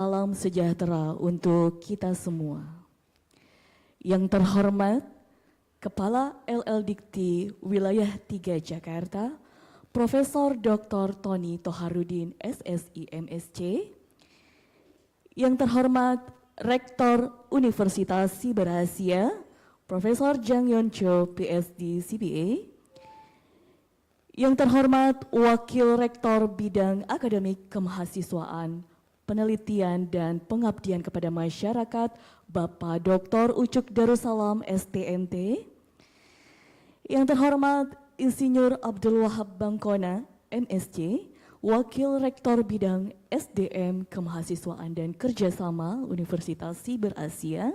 Salam sejahtera untuk kita semua. Yang terhormat, Kepala LLDIKTI Wilayah 3 Jakarta, Profesor Dr. Tony Toharudin SSI MSc. Yang terhormat, Rektor Universitas Siberasia, Profesor Jang Ph.D. CPA. Yang terhormat, Wakil Rektor Bidang Akademik Kemahasiswaan, Penelitian dan Pengabdian kepada Masyarakat, Bapak Dr. Ucuk Darussalam STMT. Yang terhormat, Insinyur Abdul Wahab Bangkona, MSc, Wakil Rektor Bidang SDM Kemahasiswaan dan Kerjasama Universitas Siberasia.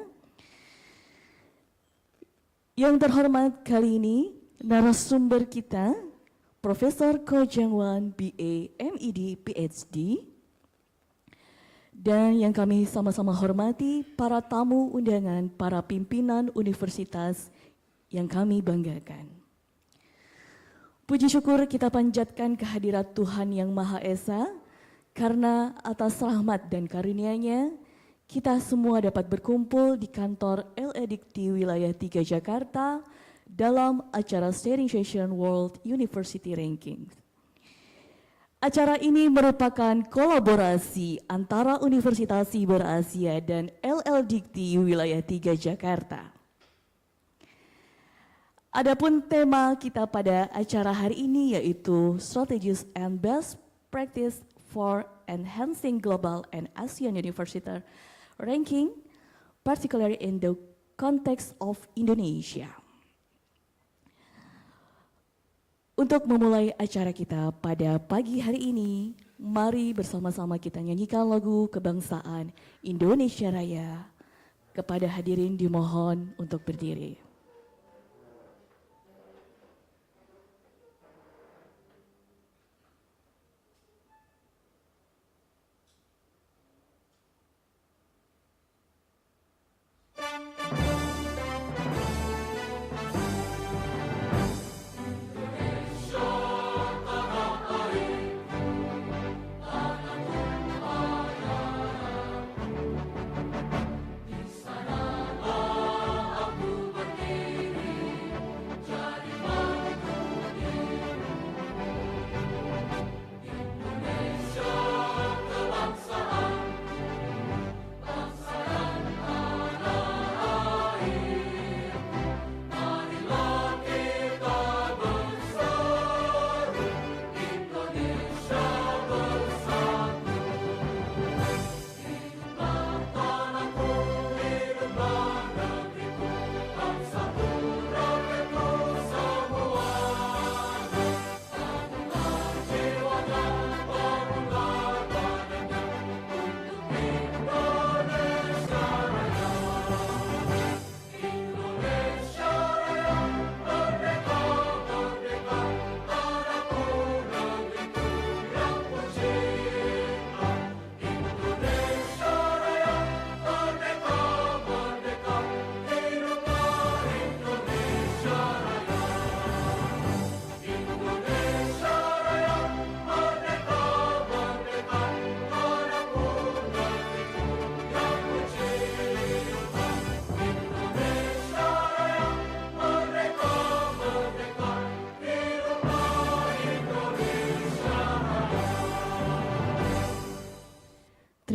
Yang terhormat kali ini, narasumber kita, Profesor Jang, BA, M.Ed, Ph.D. Dan yang kami sama-sama hormati, para tamu undangan, para pimpinan universitas yang kami banggakan. Puji syukur kita panjatkan kehadirat Tuhan Yang Maha Esa, karena atas rahmat dan karunia-Nya, kita semua dapat berkumpul di kantor LLDIKTI Wilayah 3 Jakarta dalam acara Sharing Session World University Ranking. Acara ini merupakan kolaborasi antara Universitas Siberasia dan LLDIKTI Wilayah 3 Jakarta. Adapun tema kita pada acara hari ini yaitu Strategies and Best Practice for Enhancing Global and ASEAN University Ranking, particularly in the context of Indonesia. Untuk memulai acara kita pada pagi hari ini, mari bersama-sama kita nyanyikan lagu kebangsaan Indonesia Raya. Kepada hadirin dimohon untuk berdiri.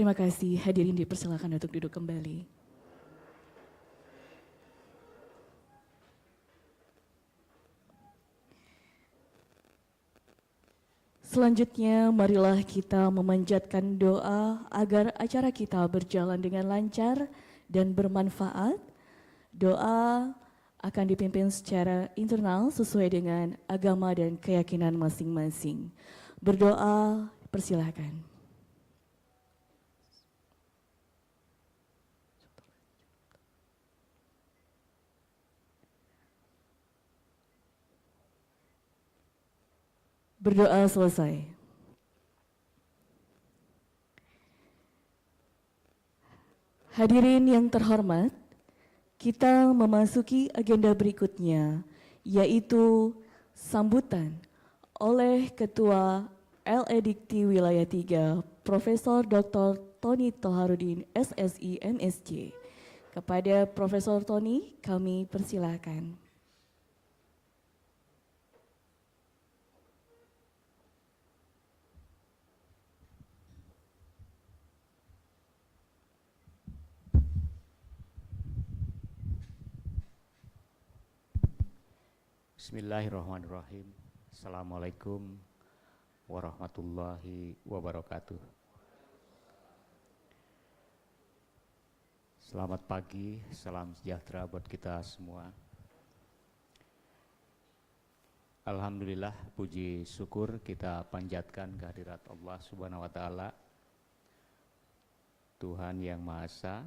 Terima kasih, hadirin dipersilakan untuk duduk kembali. Selanjutnya, marilah kita memanjatkan doa agar acara kita berjalan dengan lancar dan bermanfaat. Doa akan dipimpin secara internal sesuai dengan agama dan keyakinan masing-masing. Berdoa, persilakan. Berdoa selesai. Hadirin yang terhormat, kita memasuki agenda berikutnya, yaitu sambutan oleh Ketua LLDIKTI Wilayah 3, Profesor Dr. Tony Toharudin, SSI, MSc. Kepada Profesor Tony, kami persilahkan. Bismillahirrahmanirrahim. Assalamualaikum warahmatullahi wabarakatuh. Selamat pagi, salam sejahtera buat kita semua. Alhamdulillah, puji syukur kita panjatkan kehadirat Allah Subhanahu wa Ta'ala, Tuhan yang Maha Esa,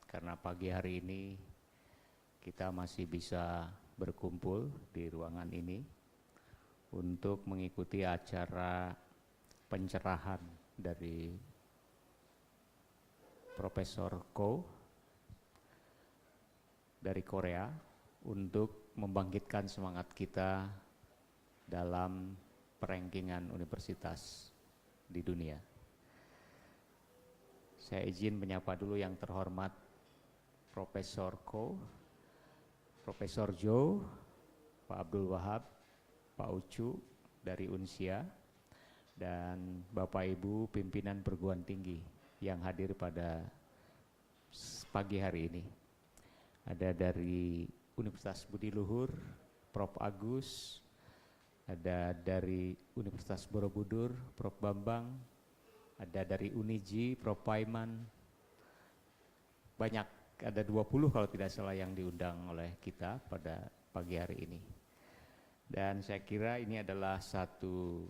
karena pagi hari ini kita masih bisa berkumpul di ruangan ini untuk mengikuti acara pencerahan dari Profesor Ko dari Korea untuk membangkitkan semangat kita dalam perankingan universitas di dunia. Saya izin menyapa dulu yang terhormat Profesor Ko, Profesor Jo, Pak Abdul Wahab, Pak Ucu dari Unsia, dan Bapak Ibu pimpinan perguruan tinggi yang hadir pada pagi hari ini. Ada dari Universitas Budi Luhur, Prof Agus, ada dari Universitas Borobudur, Prof Bambang, ada dari Uniji, Prof Paiman, banyak, ada 20 kalau tidak salah yang diundang oleh kita pada pagi hari ini. Dan saya kira ini adalah satu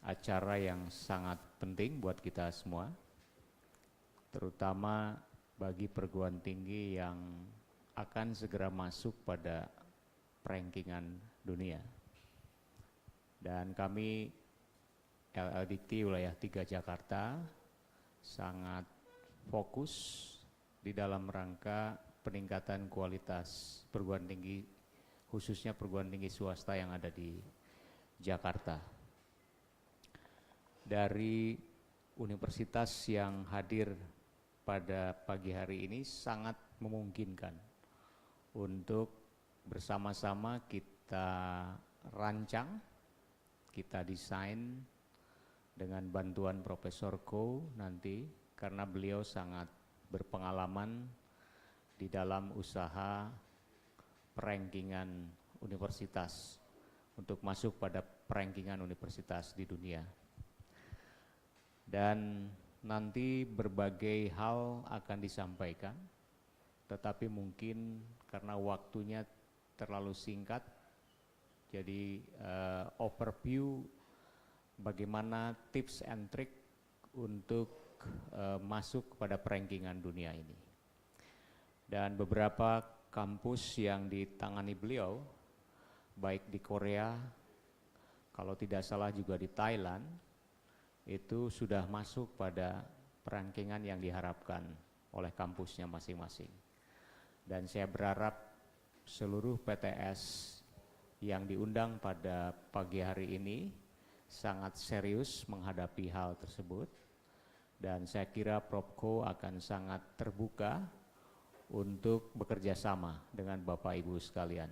acara yang sangat penting buat kita semua, terutama bagi perguruan tinggi yang akan segera masuk pada rankingan dunia. Dan kami LLDIKTI Wilayah 3 Jakarta sangat fokus di dalam rangka peningkatan kualitas perguruan tinggi, khususnya perguruan tinggi swasta yang ada di Jakarta. Dari universitas yang hadir pada pagi hari ini sangat memungkinkan untuk bersama-sama kita rancang, kita desain dengan bantuan Profesor Ko nanti, karena beliau sangat berpengalaman di dalam usaha perankingan universitas untuk masuk pada perankingan universitas di dunia. Dan nanti berbagai hal akan disampaikan, tetapi mungkin karena waktunya terlalu singkat, jadi overview bagaimana tips and trick untuk masuk pada perankingan dunia ini. Dan beberapa kampus yang ditangani beliau, baik di Korea, kalau tidak salah juga di Thailand, itu sudah masuk pada perankingan yang diharapkan oleh kampusnya masing-masing. Dan saya berharap seluruh PTS yang diundang pada pagi hari ini sangat serius menghadapi hal tersebut. Dan saya kira Prof Ko akan sangat terbuka untuk bekerja sama dengan Bapak Ibu sekalian.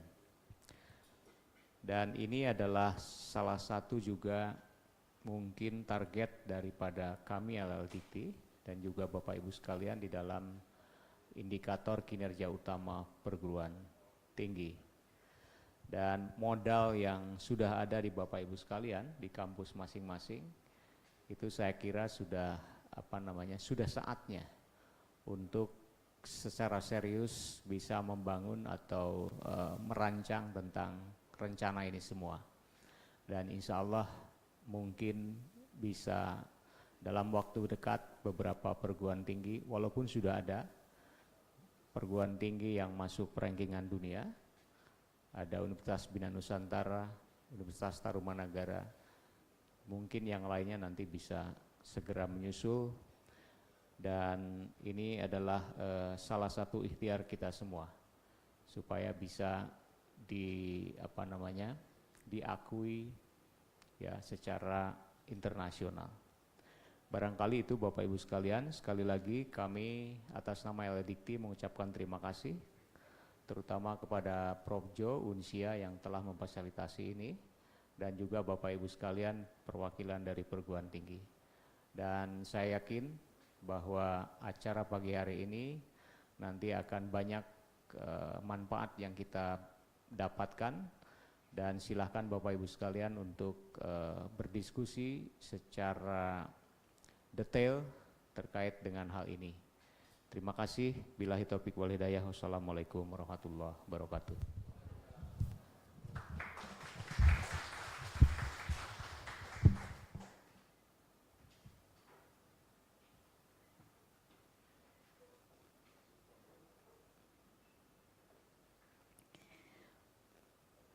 Dan ini adalah salah satu juga mungkin target daripada kami LLDIKTI dan juga Bapak Ibu sekalian di dalam indikator kinerja utama perguruan tinggi. Dan modal yang sudah ada di Bapak Ibu sekalian di kampus masing-masing itu saya kira sudah sudah saatnya untuk secara serius bisa membangun atau merancang tentang rencana ini semua. Dan insya Allah mungkin bisa dalam waktu dekat beberapa perguruan tinggi, walaupun sudah ada perguruan tinggi yang masuk rankingan dunia, ada Universitas Bina Nusantara, Universitas Tarumanagara, mungkin yang lainnya nanti bisa segera menyusul. Dan ini adalah salah satu ikhtiar kita semua supaya bisa diakui ya secara internasional. Barangkali itu Bapak Ibu sekalian, sekali lagi kami atas nama LLDIKTI mengucapkan terima kasih terutama kepada Prof. Jo, Unsia yang telah memfasilitasi ini dan juga Bapak Ibu sekalian perwakilan dari perguruan tinggi. Dan saya yakin bahwa acara pagi hari ini nanti akan banyak manfaat yang kita dapatkan dan silahkan Bapak Ibu sekalian untuk berdiskusi secara detail terkait dengan hal ini. Terima kasih. Billahi taufiq wal hidayah. Wassalamualaikum warahmatullahi wabarakatuh.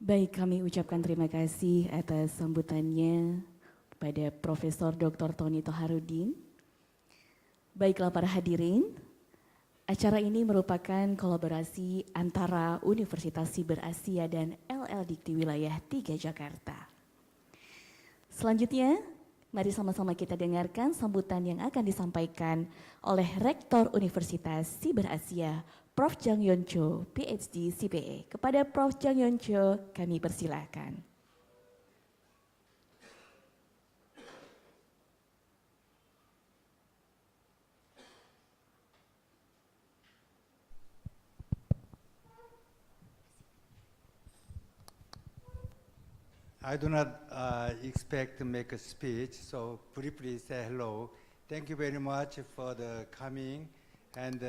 Baik, kami ucapkan terima kasih atas sambutannya pada Profesor Dr. Tony Toharudin. Baiklah para hadirin, acara ini merupakan kolaborasi antara Universitas Siber Asia dan LLDIKTI Wilayah 3 Jakarta. Selanjutnya, mari sama-sama kita dengarkan sambutan yang akan disampaikan oleh Rektor Universitas Siber Asia, Prof. Jang Ph.D. CPA. Kepada Prof. Jang kami persilahkan. I do not expect to make a speech, so briefly say hello. Thank you very much for the coming, and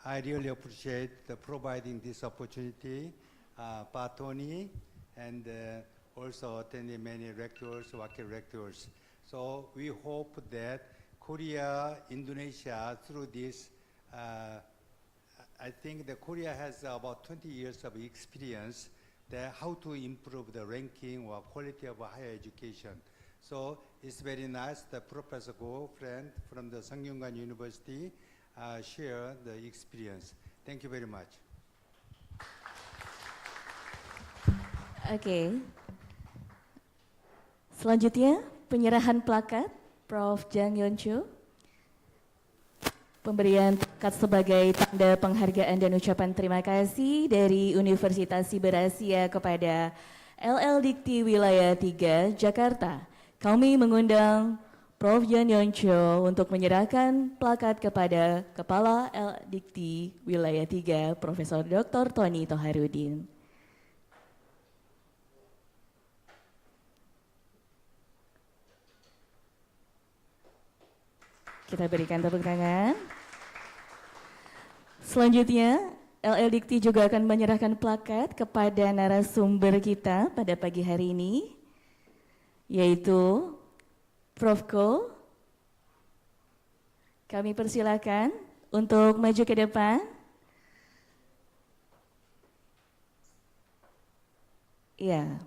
I really appreciate the providing this opportunity, Tony, and also attending many rectors, wakil rectors. So we hope that Korea, Indonesia, through this, I think that Korea has about 20 years of experience how to improve the ranking or quality of higher education. So it's very nice that Professor Go, friend from the Sunkyunkwan University, share the experience. Thank you very much. Oke. Selanjutnya penyerahan plakat Prof. Jang Yoncho. Pemberian plakat sebagai tanda penghargaan dan ucapan terima kasih dari Universitas Siber Asia kepada LLDIKTI Wilayah 3 Jakarta. Kami mengundang Prof. Jang Yoncho untuk menyerahkan plakat kepada Kepala LLDIKTI Wilayah 3, Profesor Dr. Tony Toharudin. Kita berikan tepuk tangan. Selanjutnya, LLDIKTI juga akan menyerahkan plakat kepada narasumber kita pada pagi hari ini, yaitu Prof. Ko. Kami persilakan untuk maju ke depan. Ya.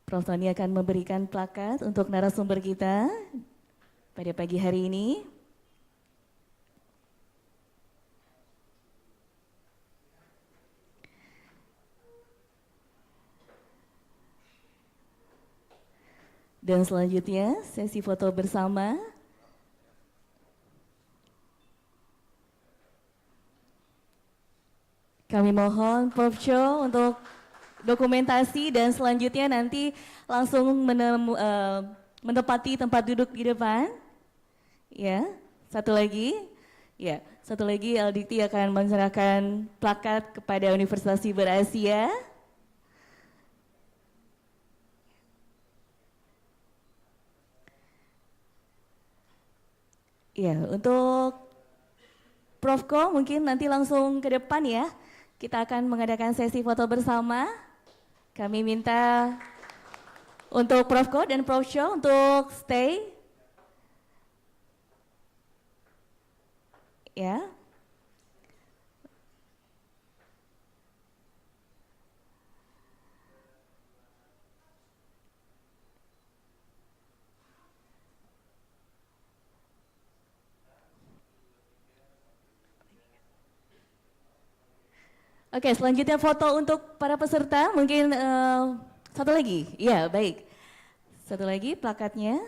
Prof. Tony akan memberikan plakat untuk narasumber kita pada pagi hari ini. Dan selanjutnya sesi foto bersama. Kami mohon Prof. Cho untuk dokumentasi dan selanjutnya nanti langsung menempati tempat duduk di depan. Ya, satu lagi LLDIKTI akan menyerahkan plakat kepada Universitas Siber Asia. Ya, untuk Prof. Ko mungkin nanti langsung ke depan ya. Kita akan mengadakan sesi foto bersama. Kami minta untuk Prof. Ko dan Prof. Cho untuk stay. Ya. Oke, selanjutnya foto untuk para peserta, mungkin satu lagi, ya baik. Satu lagi plakatnya.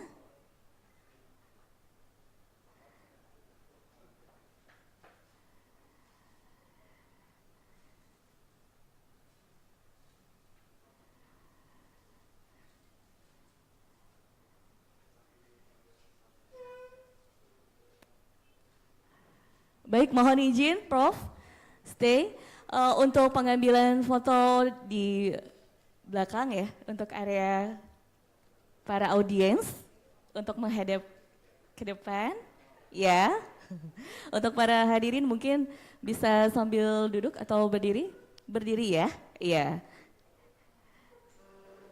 Baik, mohon izin Prof, stay untuk pengambilan foto di belakang ya, untuk area para audiens, untuk menghadap ke depan, ya. Untuk para hadirin mungkin bisa sambil duduk atau berdiri, berdiri ya, iya.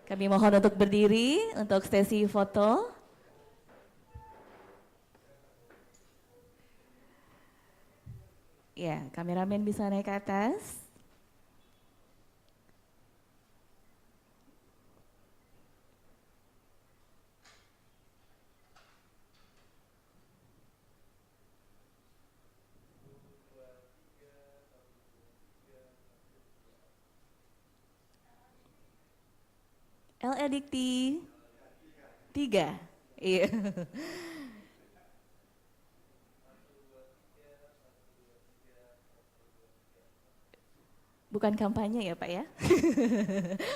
Kami mohon untuk berdiri untuk sesi foto. Ya, kameramen bisa naik ke atas. LLDIKTI 3. Iya. Bukan kampanye ya Pak ya.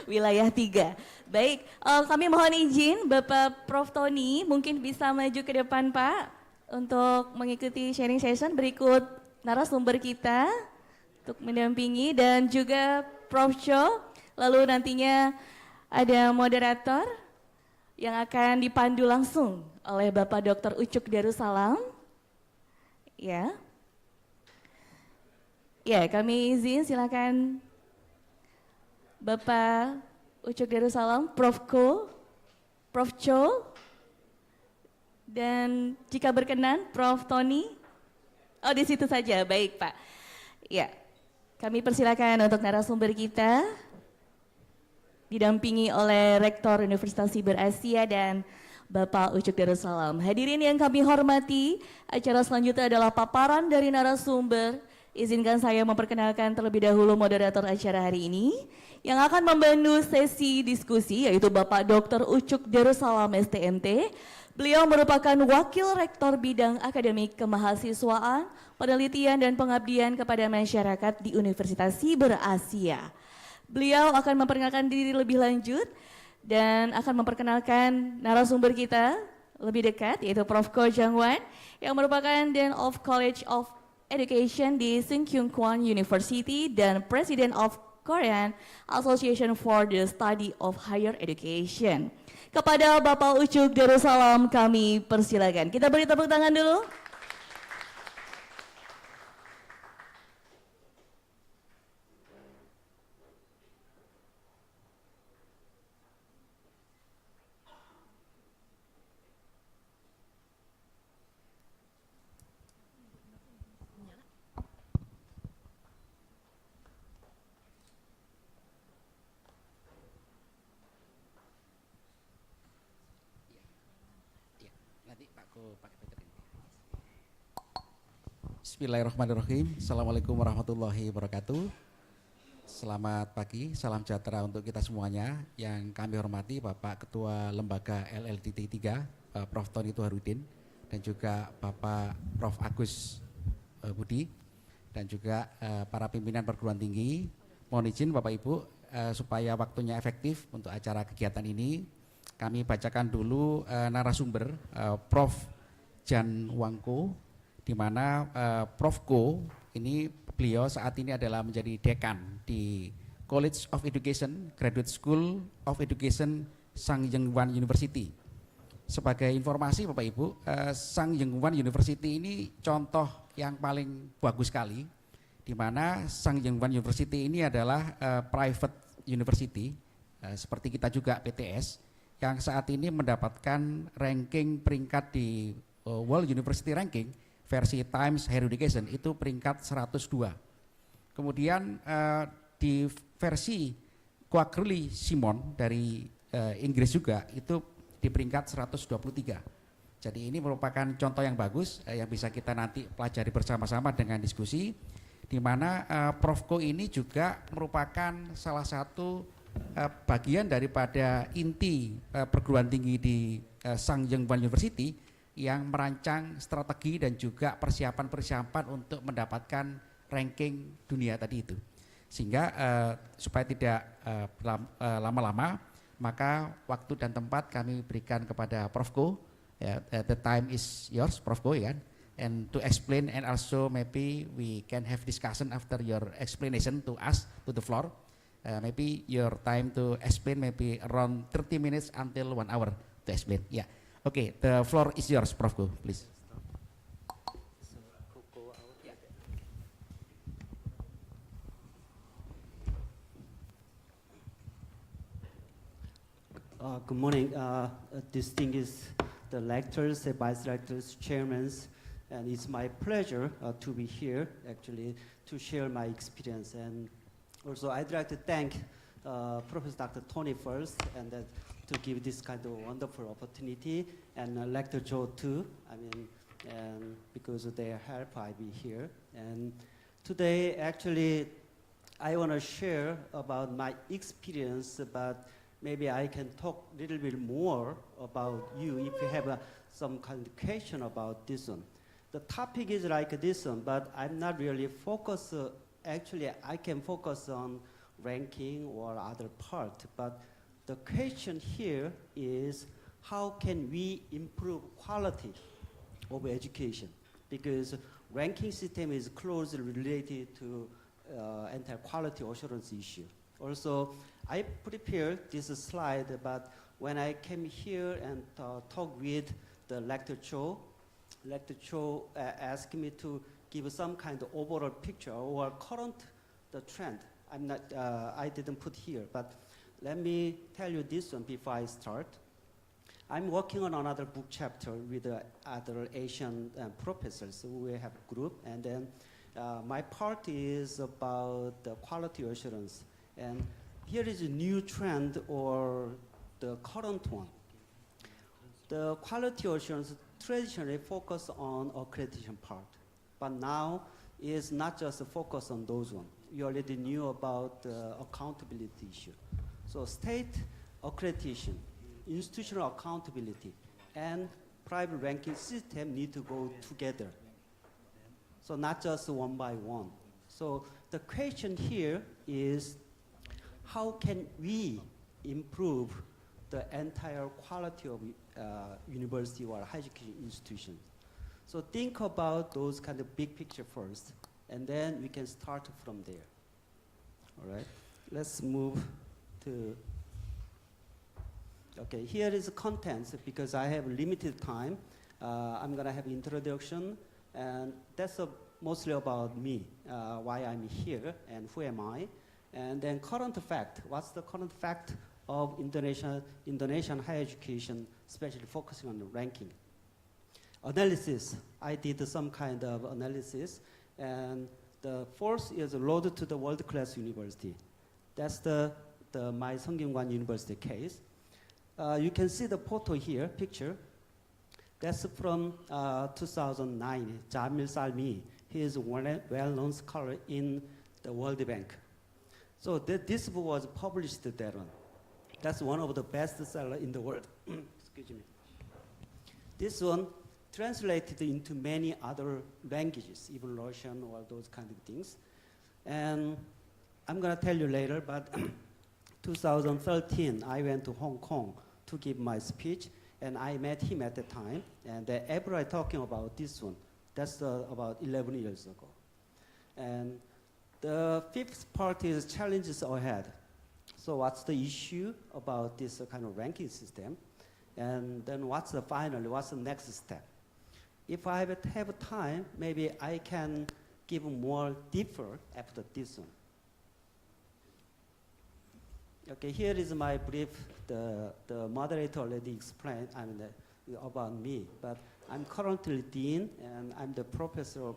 Wilayah 3. Baik, kami mohon izin Bapak Prof Tony mungkin bisa maju ke depan Pak untuk mengikuti sharing session berikut narasumber kita untuk mendampingi dan juga Prof Cho. Lalu nantinya ada moderator yang akan dipandu langsung oleh Bapak Dr. Ucuk Darussalam. Ya. Ya, kami izin silakan Bapak Ucuk Darussalam, Prof Cho, dan jika berkenan Prof Tony. Oh, di situ saja, baik Pak. Ya, kami persilakan untuk narasumber kita didampingi oleh Rektor Universitas Siber Asia dan Bapak Ucuk Darussalam. Hadirin yang kami hormati, acara selanjutnya adalah paparan dari narasumber. Izinkan saya memperkenalkan terlebih dahulu moderator acara hari ini yang akan membantu sesi diskusi yaitu Bapak Dr. Ucuk Darussalam STMT. Beliau merupakan Wakil Rektor Bidang Akademik Kemahasiswaan, Penelitian dan Pengabdian kepada Masyarakat di Universitas Siber Asia. Beliau akan memperkenalkan diri lebih lanjut dan akan memperkenalkan narasumber kita lebih dekat yaitu Prof. Jang yang merupakan Dean of College of Education di Sunkyunkwan University dan President of Korean Association for the Study of Higher Education. Kepada Bapak Ucuk Darussalam kami persilakan. Kita beri tepuk tangan dulu. Bismillahirrahmanirrahim. Assalamualaikum warahmatullahi wabarakatuh. Selamat pagi, salam sejahtera untuk kita semuanya. Yang kami hormati Bapak Ketua Lembaga LLDIKTI 3, Prof Tony Tuharudin, dan juga Bapak Prof Agus Budi, dan juga para pimpinan perguruan tinggi. Mohon izin Bapak Ibu, supaya waktunya efektif untuk acara kegiatan ini, kami bacakan dulu narasumber Prof Jan Wangko, di mana Prof Ko ini beliau saat ini adalah menjadi dekan di College of Education, Graduate School of Education Sunkyunkwan University. Sebagai informasi Bapak Ibu, Sunkyunkwan University ini contoh yang paling bagus sekali, di mana Sunkyunkwan University ini adalah private university, seperti kita juga PTS, yang saat ini mendapatkan ranking peringkat di World University Ranking versi Times Higher Education itu peringkat 102. Kemudian di versi Quarterly Simon dari Inggris juga itu di peringkat 123. Jadi ini merupakan contoh yang bagus yang bisa kita nanti pelajari bersama-sama dengan diskusi, di mana Prof Ko ini juga merupakan salah satu bagian daripada inti perguruan tinggi di Sunkyunkwan University yang merancang strategi dan juga persiapan-persiapan untuk mendapatkan ranking dunia tadi itu. Sehingga supaya tidak lama-lama, maka waktu dan tempat kami berikan kepada Prof. Go. The time is yours, Prof. Go, ya kan? And to explain, and also maybe we can have discussion after your explanation to us, to the floor. Maybe your time to explain maybe around 30 minutes until 1 hour to explain. Yeah. Okay, the floor is yours, Prof. Go, please. Good morning, distinguished the lectors, the vice rectors, chairmen, and it's my pleasure to be here, actually, to share my experience. And also, I'd like to thank Professor Dr. Tony first, and to give this kind of wonderful opportunity, and Lector Joe too. I mean, and because of their help, I be here. And today, actually, I want to share about my experience, but maybe I can talk a little bit more about you if you have some kind of question about this one. The topic is like this one, but I'm not really focused. Actually, I can focus on ranking or other part, but the question here is how can we improve quality of education? Because ranking system is closely related to anti-quality assurance issue. Also, I prepared this slide, but when I came here and talked with the Lector Cho asked me to give some kind of overall picture or current the trend. I didn't put here, but let me tell you this one before I start. I'm working on another book chapter with other Asian professors. We have a group, and then my part is about the quality assurance. And here is a new trend or the current one. The quality assurance traditionally focus on accreditation part, but now is not just focus on those one. You already knew about the accountability issue. So state accreditation, institutional accountability, and private ranking system need to go together. So not just one by one. So the question here is, how can we improve the entire quality of university or higher education institutions? So think about those kind of big picture first, and then we can start from there. All right, let's move to, okay, here is the contents because I have limited time. I'm gonna have introduction, and that's mostly about me, why I'm here and who am I. And then current fact, what's the current fact of Indonesian higher education, especially focusing on the ranking. Analysis, I did some kind of analysis, and the fourth is road to the world-class university. That's my Sunkyunkwan University case. You can see the photo here, picture. That's from 2009, Jamil Salmi. He is a well-known scholar in the World Bank. So this book was published there. That's one of the best sellers in the world. Excuse me. This one translated into many other languages, even Russian or those kind of things. And I'm gonna tell you later, but 2013, I went to Hong Kong to give my speech, and I met him at the time. And everybody talking about this one. That's about 11 years ago. And the fifth part is challenges ahead. So what's the issue about this kind of ranking system? And then what's the next step? If I have time, maybe I can give more deeper after this one. Okay, here is my brief. The moderator already explained about me, but I'm currently dean and I'm the professor of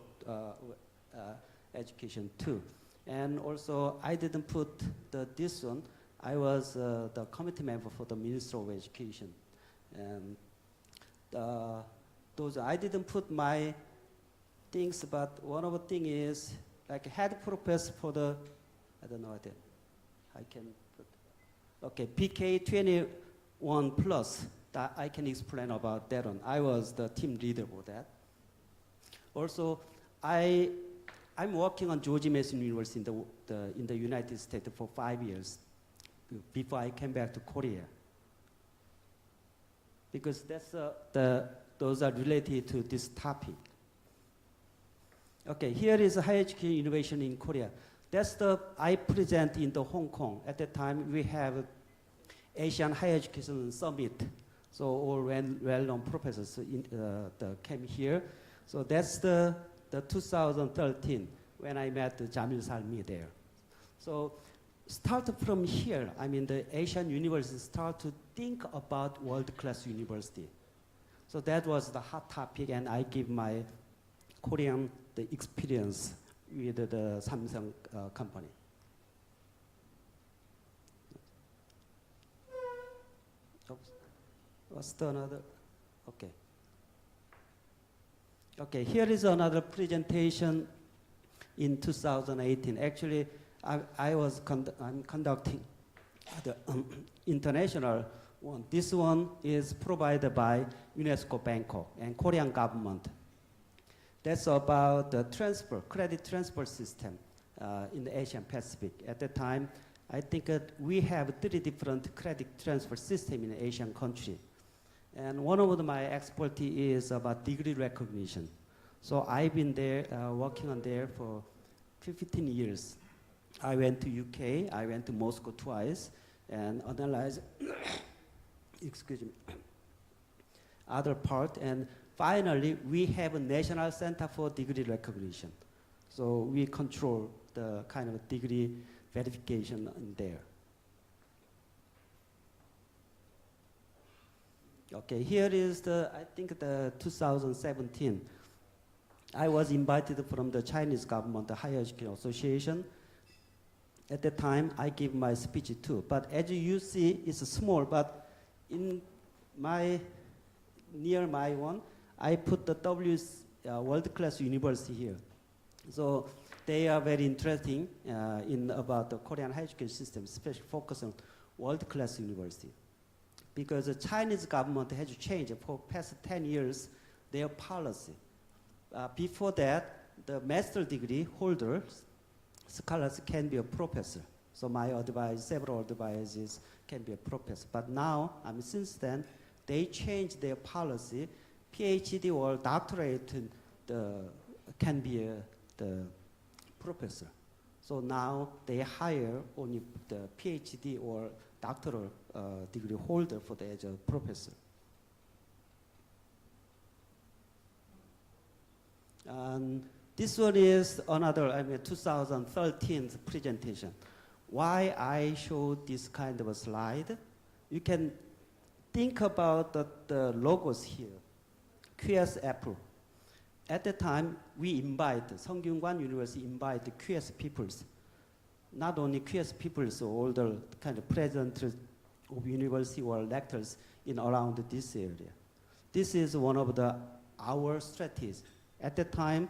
education too. And also, I didn't put this one. I was the committee member for the Ministry of Education. And I didn't put my things, but one of the things is, like head professor for the, I don't know what I can put. Okay, PK21 plus, that I can explain about that one. I was the team leader for that. Also, I'm working on George Mason University in the United States for 5 years before I came back to Korea. Because those are related to this topic. Okay, here is higher education innovation in Korea. That's I present in the Hong Kong. At that time, we have Asian Higher Education Summit. So all well-known professors came here. So that's the 2013 when I met Jamil Salmi there. So start from here, I mean the Asian universities start to think about world-class university. So that was the hot topic, and I give my Korean the experience with the Samsung company. Oops. What's the another? Okay. Okay, here is another presentation in 2018. Actually, I'm conducting the international one. This one is provided by UNESCO Bangkok and Korean government. That's about the credit transfer system in the Asian Pacific. At the time, I think we have 3 different credit transfer systems in the Asian country. And one of my expertise is about degree recognition. So I've been there, working on there for 15 years. I went to UK, I went to Moscow twice, and analyzed, excuse me, other part. And finally, we have a National Center for Degree Recognition. So we control the kind of degree verification in there. Okay, here is I think the 2017. I was invited from the Chinese government, the Higher Education Association. At the time, I gave my speech too. But as you see, it's small, but near my one, I put the world-class university here. So they are very interesting about the Korean higher education system, especially focus on world-class university. Because the Chinese government has changed for past 10 years their policy. Before that, the master degree holders, scholars can be a professor. So my advice, several advices can be a professor. But now, since then, they changed their policy. Ph.D. or doctorate can be the professor. So now they hire only the Ph.D. or doctoral degree holder for the as a professor. And this one is another, 2013 presentation. Why I showed this kind of a slide? You can think about the logos here. QS Apple. At the time, we Sunkyunkwan University invite QS peoples. Not only QS peoples, all the kind of presidents of university or lecturers in around this area. This is one of our strategies. At the time,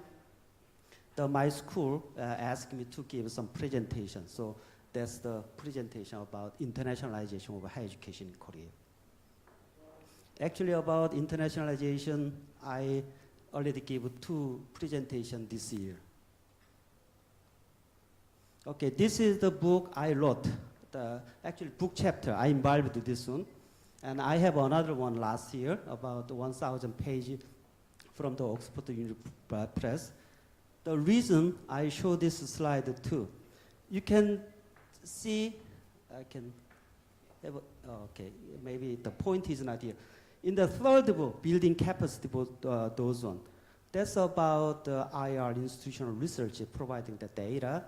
my school asked me to give some presentation. So that's the presentation about internationalization of higher education in Korea. Actually, about internationalization, I already gave 2 presentations this year. Okay, this is the book I wrote, the actual book chapter. I involved this one. And I have another one last year, about 1,000 pages from the Oxford Press. The reason I show this slide too, you can see, I can have, okay, maybe the point is not here. In the third book, building capacity, those one, that's about IR institutional research providing the data.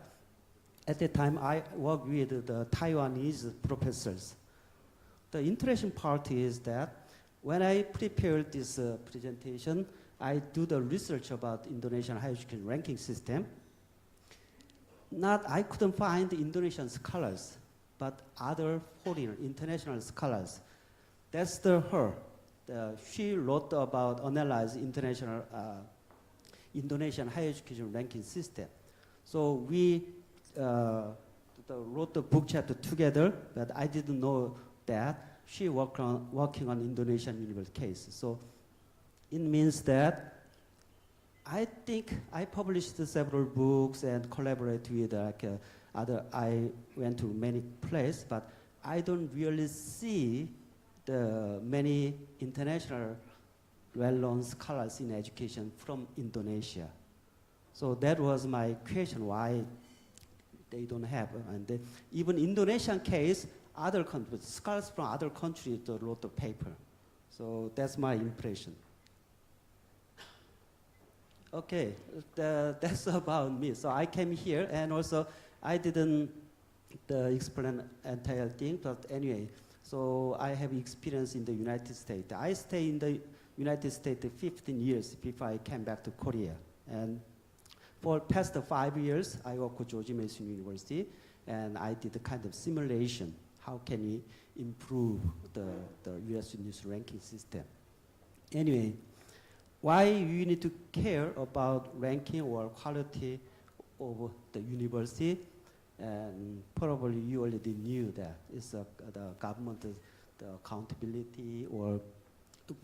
At the time, I worked with the Taiwanese professors. The interesting part is that when I prepared this presentation, I do the research about Indonesian higher education ranking system. I couldn't find Indonesian scholars, but other foreign international scholars. That's her. She wrote about analyze international Indonesian higher education ranking system. So we wrote the book chapter together, but I didn't know that she working on Indonesian university case. So it means that I think I published several books and collaborate with other. I went to many places, but I don't really see the many international well-known scholars in education from Indonesia. So that was my question, why they don't have. And even Indonesian case, other countries, scholars from other countries wrote the paper. So that's my impression. Okay, that's about me. So I came here, and also I didn't explain entire thing, but anyway, so I have experience in the United States. I stayed in the United States 15 years before I came back to Korea. And for past 5 years, I work with George Mason University, and I did a kind of simulation. How can we improve the US news ranking system? Anyway, why you need to care about ranking or quality of the university? And probably you already knew that it's the government, the accountability or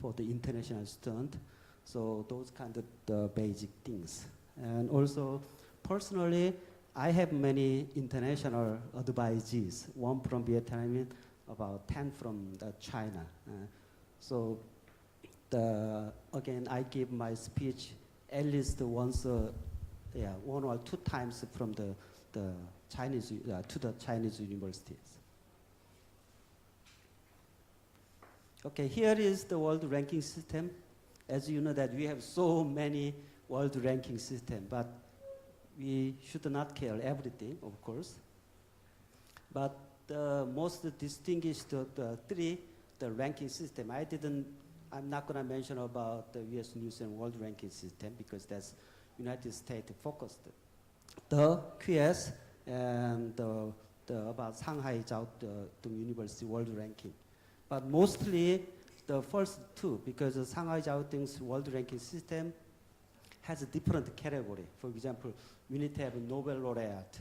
for the international student. So those kind of the basic things. And also, personally, I have many international advisees, one from Vietnam, about 10 from China. So again, I give my speech at least once, 1 or 2 times from the Chinese, to the Chinese universities. Okay, here is the world ranking system. As you know that we have so many world ranking system, but we should not care everything, of course. But the most distinguished the ranking system, I'm not gonna mention about the US News and World Ranking System because that's United States focused. The QS and about Shanghai Jiao University World Ranking. But mostly the first two, because the Shanghai Jiao World Ranking System has a different category. For example, we need to have a Nobel laureate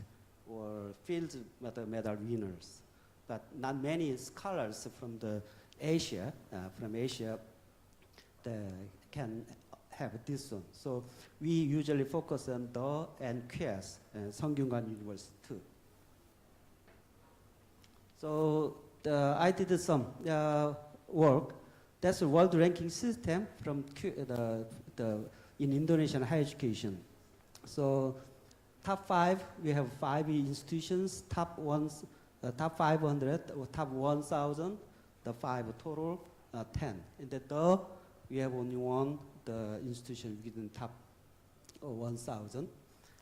or field medal winners. But not many scholars from Asia can have this one. So we usually focus on the and QS, Sunkyunkwan University too. So I did some work. That's a world ranking system from in Indonesian higher education. So top 5, we have 5 institutions, top 500, or top 1,000, the 5 total, 10. In the third, we have only one, the institution within top 1,000.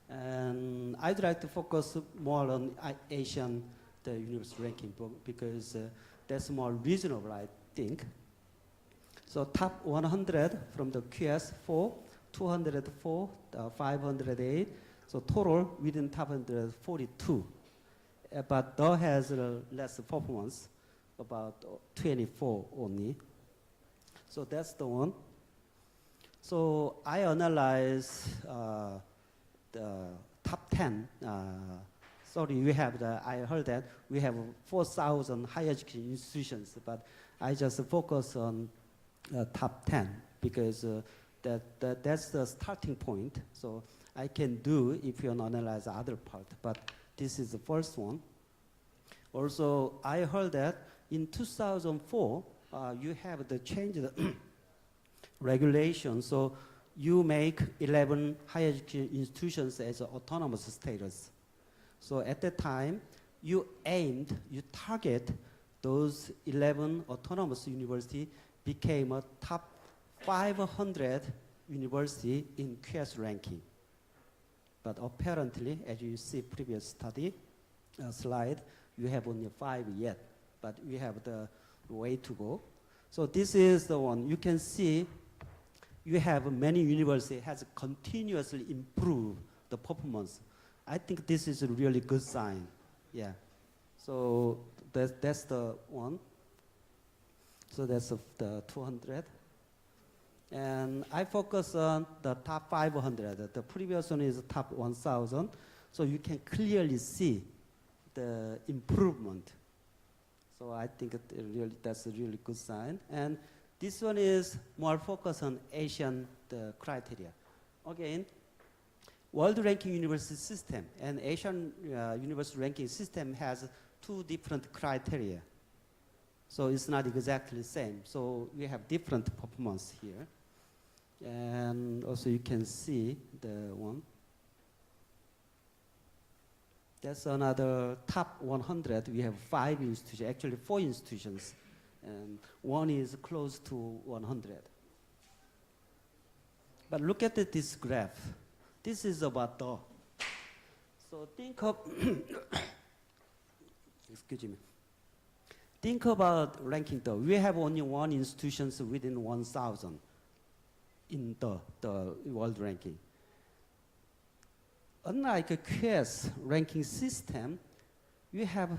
And I'd like to focus more on Asian university ranking because that's more reasonable, I think. So top 100 from the QS 4, 204, 508. So total within top 142. But DO has less performance, about 24 only. So that's the one. So I analyze the top 10. Sorry, we have I heard that we have 4,000 higher education institutions, but I just focus on top 10 because that's the starting point. So I can do if you analyze the other part, but this is the first one. Also, I heard that in 2004, you have the change the regulation. So you make 11 higher education institutions as autonomous status. So at that time, you target those 11 autonomous universities became a top 500 university in QS ranking. But apparently, as you see previous study slide, you have only 5 yet, but we have the way to go. So this is the one. You can see you have many universities has continuously improved the performance. I think this is a really good sign. Yeah. So that's the one. So that's the 200. And I focus on the top 500. The previous one is top 1,000. So you can clearly see the improvement. So I think that's a really good sign. And this one is more focused on Asian criteria. Again, World Ranking University System and Asian University Ranking System has two different criteria. So it's not exactly the same. So we have different performance here. And also you can see the one. That's another top 100. We have 5 institutions, actually 4 institutions. And one is close to 100. But look at this graph. This is about the. So think of, excuse me. Think about ranking the. We have only 1 institution within 1,000 in the world ranking. Unlike a QS ranking system, you have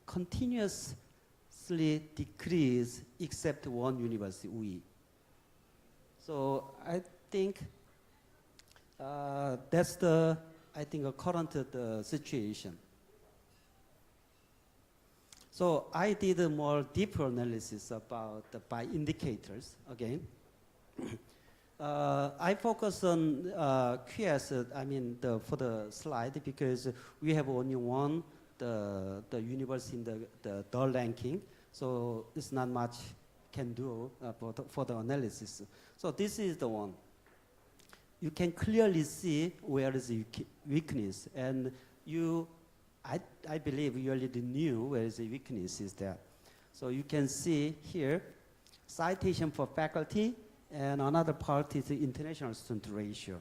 continuously decrease except one university, we. So I think that's the, I think, a current situation. So I did a more deeper analysis about by indicators again. I focus on QS, I mean, for the slide, because we have only one, the university in the ranking, so it's not much can do for the analysis. So this is the one. You can clearly see where is the weakness, and I believe you already knew where is the weakness is there. So you can see here, citation for faculty, and another part is the international student ratio.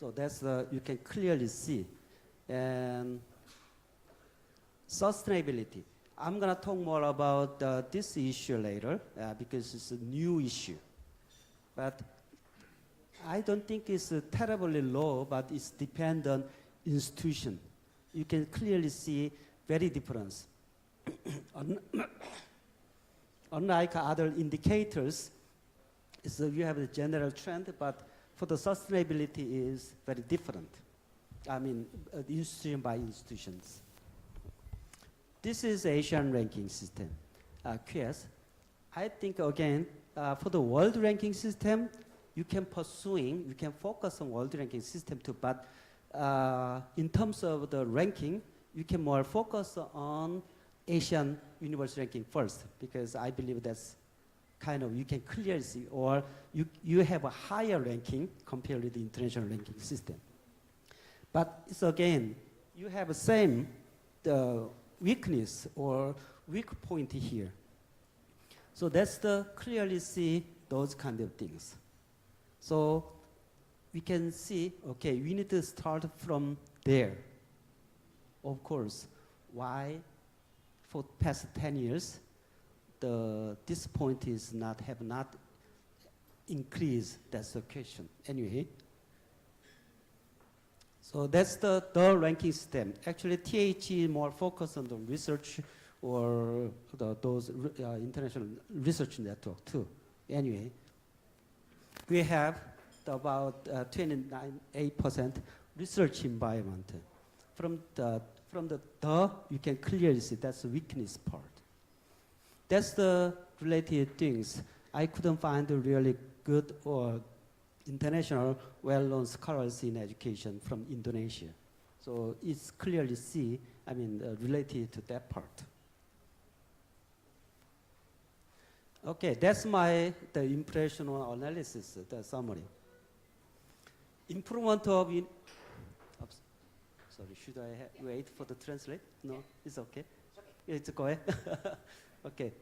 So that's you can clearly see. And sustainability. I'm gonna talk more about this issue later because it's a new issue. But I don't think it's terribly low, but it's dependent on institution. You can clearly see very difference. Unlike other indicators, so you have the general trend, but for the sustainability is very different. I mean, institution by institutions. This is Asian ranking system, QS. I think again, for the world ranking system, you can focus on world ranking system too, but in terms of the ranking, you can more focus on Asian university ranking first, because I believe that's kind of, you can clearly see, or you have a higher ranking compared with the international ranking system. But it's again, you have the same weakness or weak point here. So that's the clearly see those kind of things. So we can see, okay, we need to start from there. Of course, why for past 10 years, this point is have not increased, that's the question. Anyway, so that's the ranking system. Actually, TH more focused on the research or those international research network too. Anyway, we have about 29% research environment. From the you can clearly see that's the weakness part. That's the related things. I couldn't find a really good or international well-known scholars in education from Indonesia. So it's clearly see, I mean, related to that part. Okay, that's the impressional analysis, the summary. Improvement of, oops, sorry, should I wait for the translate? No, it's okay. It's okay. Okay,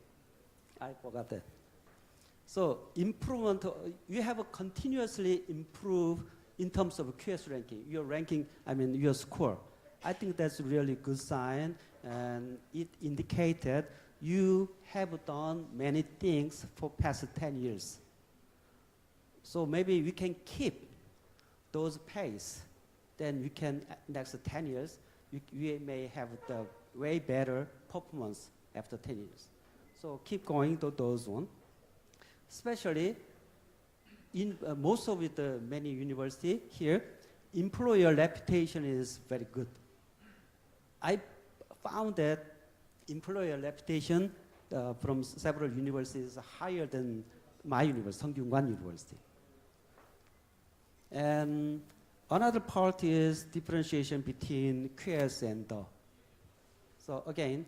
I forgot that. So improvement, you have a continuously improve in terms of QS ranking. Your ranking, I mean your score. I think that's a really good sign, and it indicated you have done many things for past 10 years. So maybe we can keep those pace, then we can, next 10 years, we may have the way better performance after 10 years. So keep going to those one. Especially in most of the many university here, employer reputation is very good. I found that employer reputation from several universities is higher than my university, Sunkyunkwan University. And another part is differentiation between QS and DO. So again,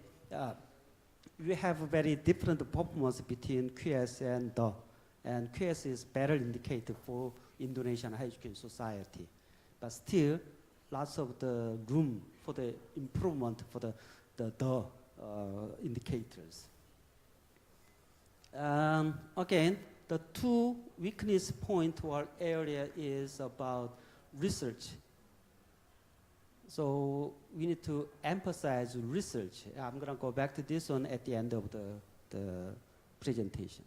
we have a very different performance between QS and DO. And QS is better indicator for Indonesian higher education society. But still, lots of the room for the improvement for the DO indicators. Again, the two weakness point or area is about research. So we need to emphasize research. I'm going to go back to this one at the end of the presentation.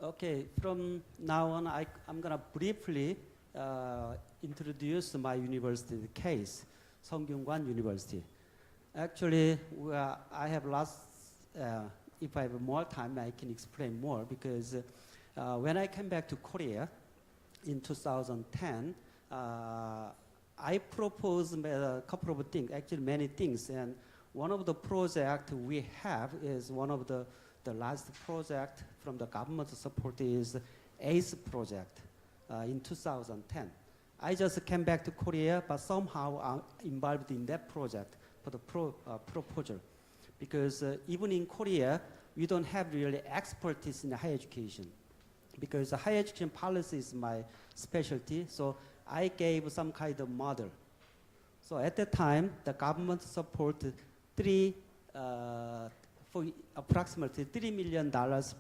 Okay, from now on, I'm going to briefly introduce my university case, Sunkyunkwan University. Actually, I have lots, if I have more time, I can explain more, because when I came back to Korea in 2010, I proposed a couple of things, actually many things, and one of the projects we have is one of the last project from the government support is ACE project in 2010. I just came back to Korea, but somehow I'm involved in that project for the proposal. Because even in Korea, we don't have really expertise in higher education. Because the higher education policy is my specialty, so I gave some kind of model. So at that time, the government supported for approximately $3 million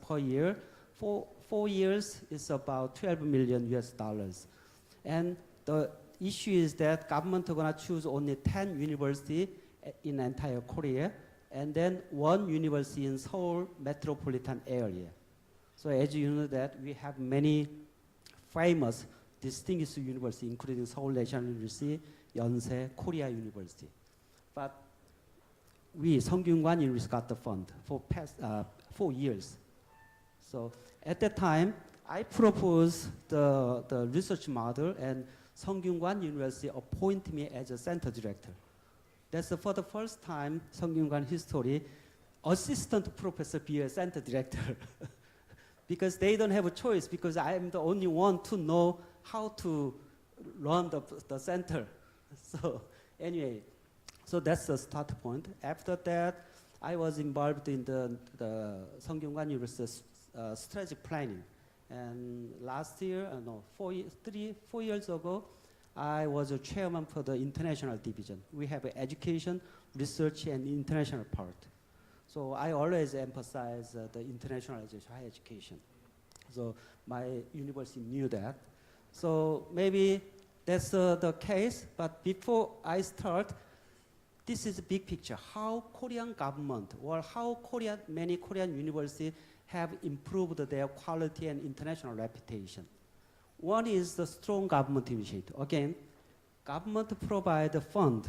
per year. For 4 years, it's about $12 million US. And the issue is that government are gonna choose only 10 universities in entire Korea, and then 1 university in Seoul metropolitan area. So as you know that we have many famous distinguished universities, including Seoul National University, Yonsei, Korea University. But we, Sunkyunkwan University, got the fund for past 4 years. So at that time, I proposed the research model, and Sunkyunkwan University appointed me as a center director. That's for the first time, Sunkyunkwan history, assistant professor be a center director. Because they don't have a choice, because I am the only one to know how to run the center. So anyway, so that's the start point. After that, I was involved in the Sunkyunkwan University strategic planning. And last year, 4 years ago, I was a chairman for the international division. We have an education, research, and international part. So I always emphasize the internationalization of higher education. So my university knew that. So maybe that's the case, but before I start, this is a big picture. How Korean government or how many Korean universities have improved their quality and international reputation. One is the strong government initiative. Again, government provide a fund,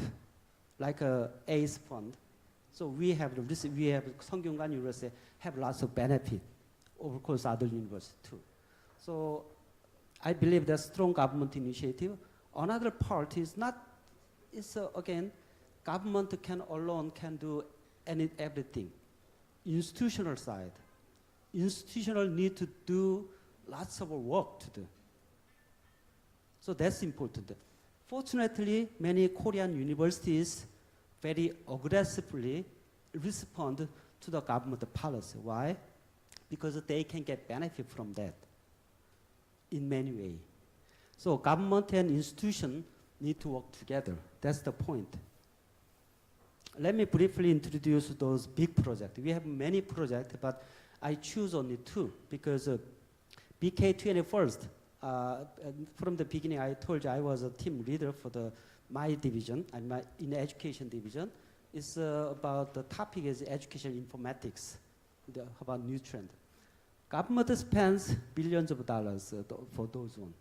like a ACE fund. So we have Sunkyunkwan University have lots of benefit, of course other universities too. So I believe that strong government initiative. Another part is again, government alone can do everything. Institutional side. Institutional need to do lots of work to do. So that's important. Fortunately, many Korean universities very aggressively respond to the government policy. Why? Because they can get benefit from that in many ways. So government and institution need to work together. That's the point. Let me briefly introduce those big projects. We have many projects, but I choose only 2 because BK21st, from the beginning I told you I was a team leader for my division, and in the education division. It's about the topic is education informatics, about new trend. Government spends billions of dollars for those ones.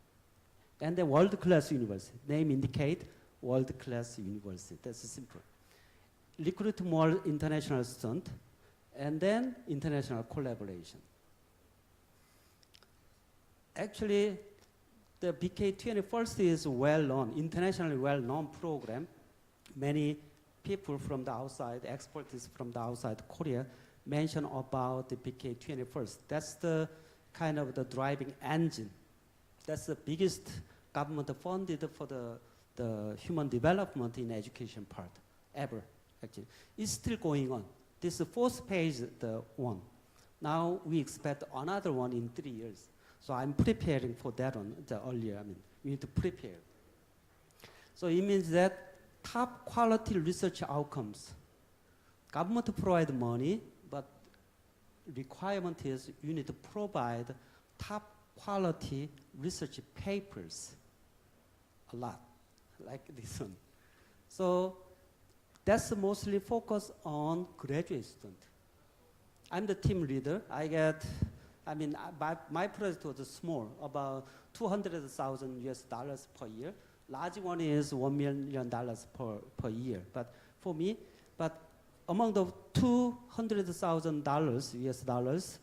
And the world-class university, name indicate world-class university, that's simple. Recruit more international students, and then international collaboration. Actually, the BK21st is well-known, internationally well-known program. many people from the outside, experts from the outside Korea, mention about the PK 21st. That's the kind of the driving engine. That's the biggest government funded for the human development in education part ever, actually. It's still going on. This is the fourth page, the one. Now we expect another one in 3 years. So I'm preparing for that one, the earlier, we need to prepare. So it means that top quality research outcomes. Government provide money, but requirement is you need to provide top quality research papers, a lot, like this one. So that's mostly focused on graduate student. I'm the team leader. My project was small, about $200,000 US per year. Large one is $1 million per year. But for me, among the $200,000 US,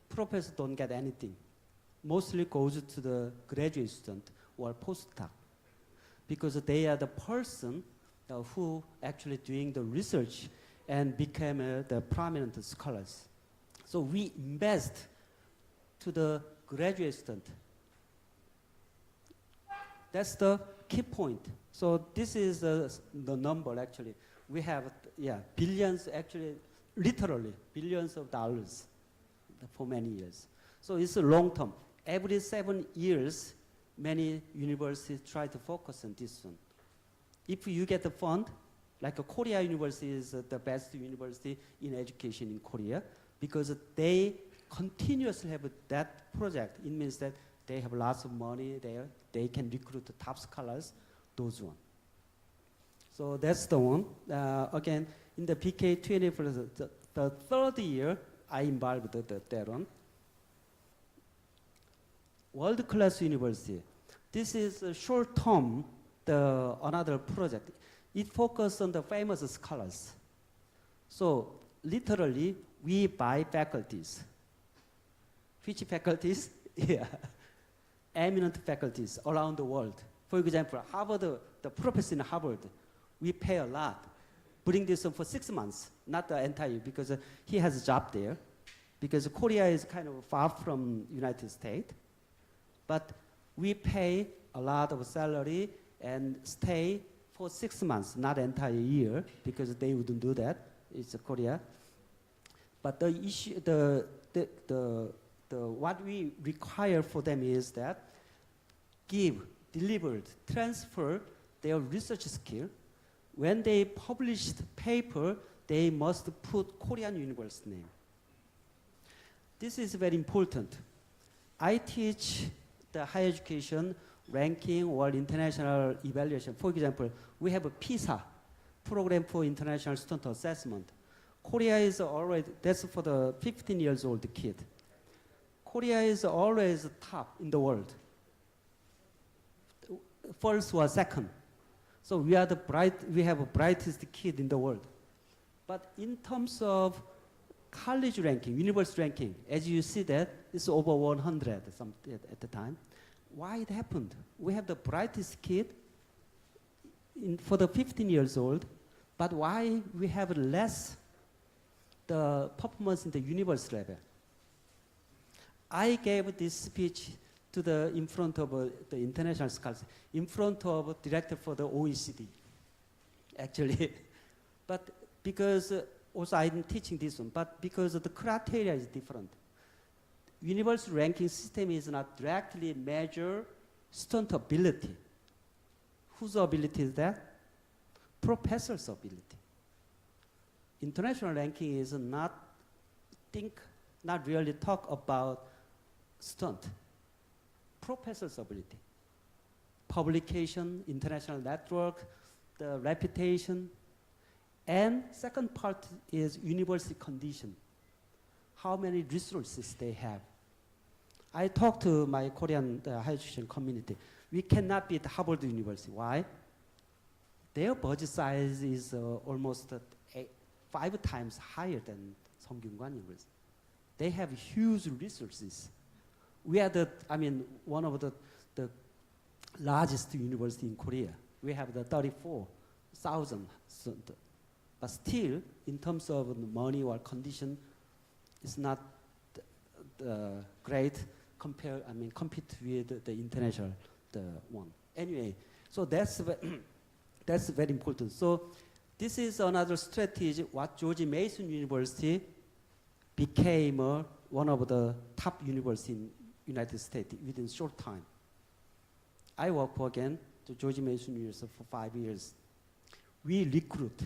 professors don't get anything. Mostly goes to the graduate student or postdoc, because they are the person who actually doing the research and became the prominent scholars. So we invest to the graduate student. That's the key point. So this is the number actually. We have billions, actually literally billions of dollars for many years. So it's a long term. Every 7 years, many universities try to focus on this one. If you get the fund, like Korea University is the best university in education in Korea, because they continuously have that project. It means that they have lots of money there. They can recruit the top scholars, those one. So that's the one. Again, in the PK 20, for the third year, I involved that one. World-class university. This is a short-term, another project. It focuses on the famous scholars. So literally, we buy faculties. Which faculties? Yeah, eminent faculties around the world. For example, Harvard, the professor in Harvard, we pay a lot. Bring this on for 6 months, not the entire, because he has a job there. Because Korea is kind of far from United States. But we pay a lot of salary and stay for 6 months, not entire year, because they wouldn't do that. It's Korea. But the issue, what we require for them is that delivered, transfer their research skill. When they published paper, they must put Korean university name. This is very important. I teach the higher education ranking or international evaluation. For example, we have a PISA, Program for International Student Assessment. Korea is already, that's for the 15 years old kid. Korea is always top in the world. First or second. So we have the brightest kid in the world. But in terms of college ranking, university ranking, as you see that, it's over 100 at the time. Why it happened? We have the brightest kid for the 15 years old, but why we have less the performance in the university level? I gave this speech in front of the international scholars, in front of director for the OECD, actually. But because, also I'm teaching this one, but because the criteria is different. University ranking system is not directly measure student ability. Whose ability is that? Professor's ability. International ranking is not really talk about student. Professor's ability. Publication, international network, the reputation. And second part is university condition. How many resources they have. I talked to my Korean higher education community. We cannot beat Harvard University. Why? Their budget size is almost 5 times higher than Sunkyunkwan University. They have huge resources. We are one of the largest university in Korea. We have the 34 thousand students. But still, in terms of money or condition, it's not great compete with the international one. Anyway, so that's that's very important. So this is another strategy. What George Mason University became one of the top universities in United States within short time. I work for again to George Mason University for 5 years. We recruit.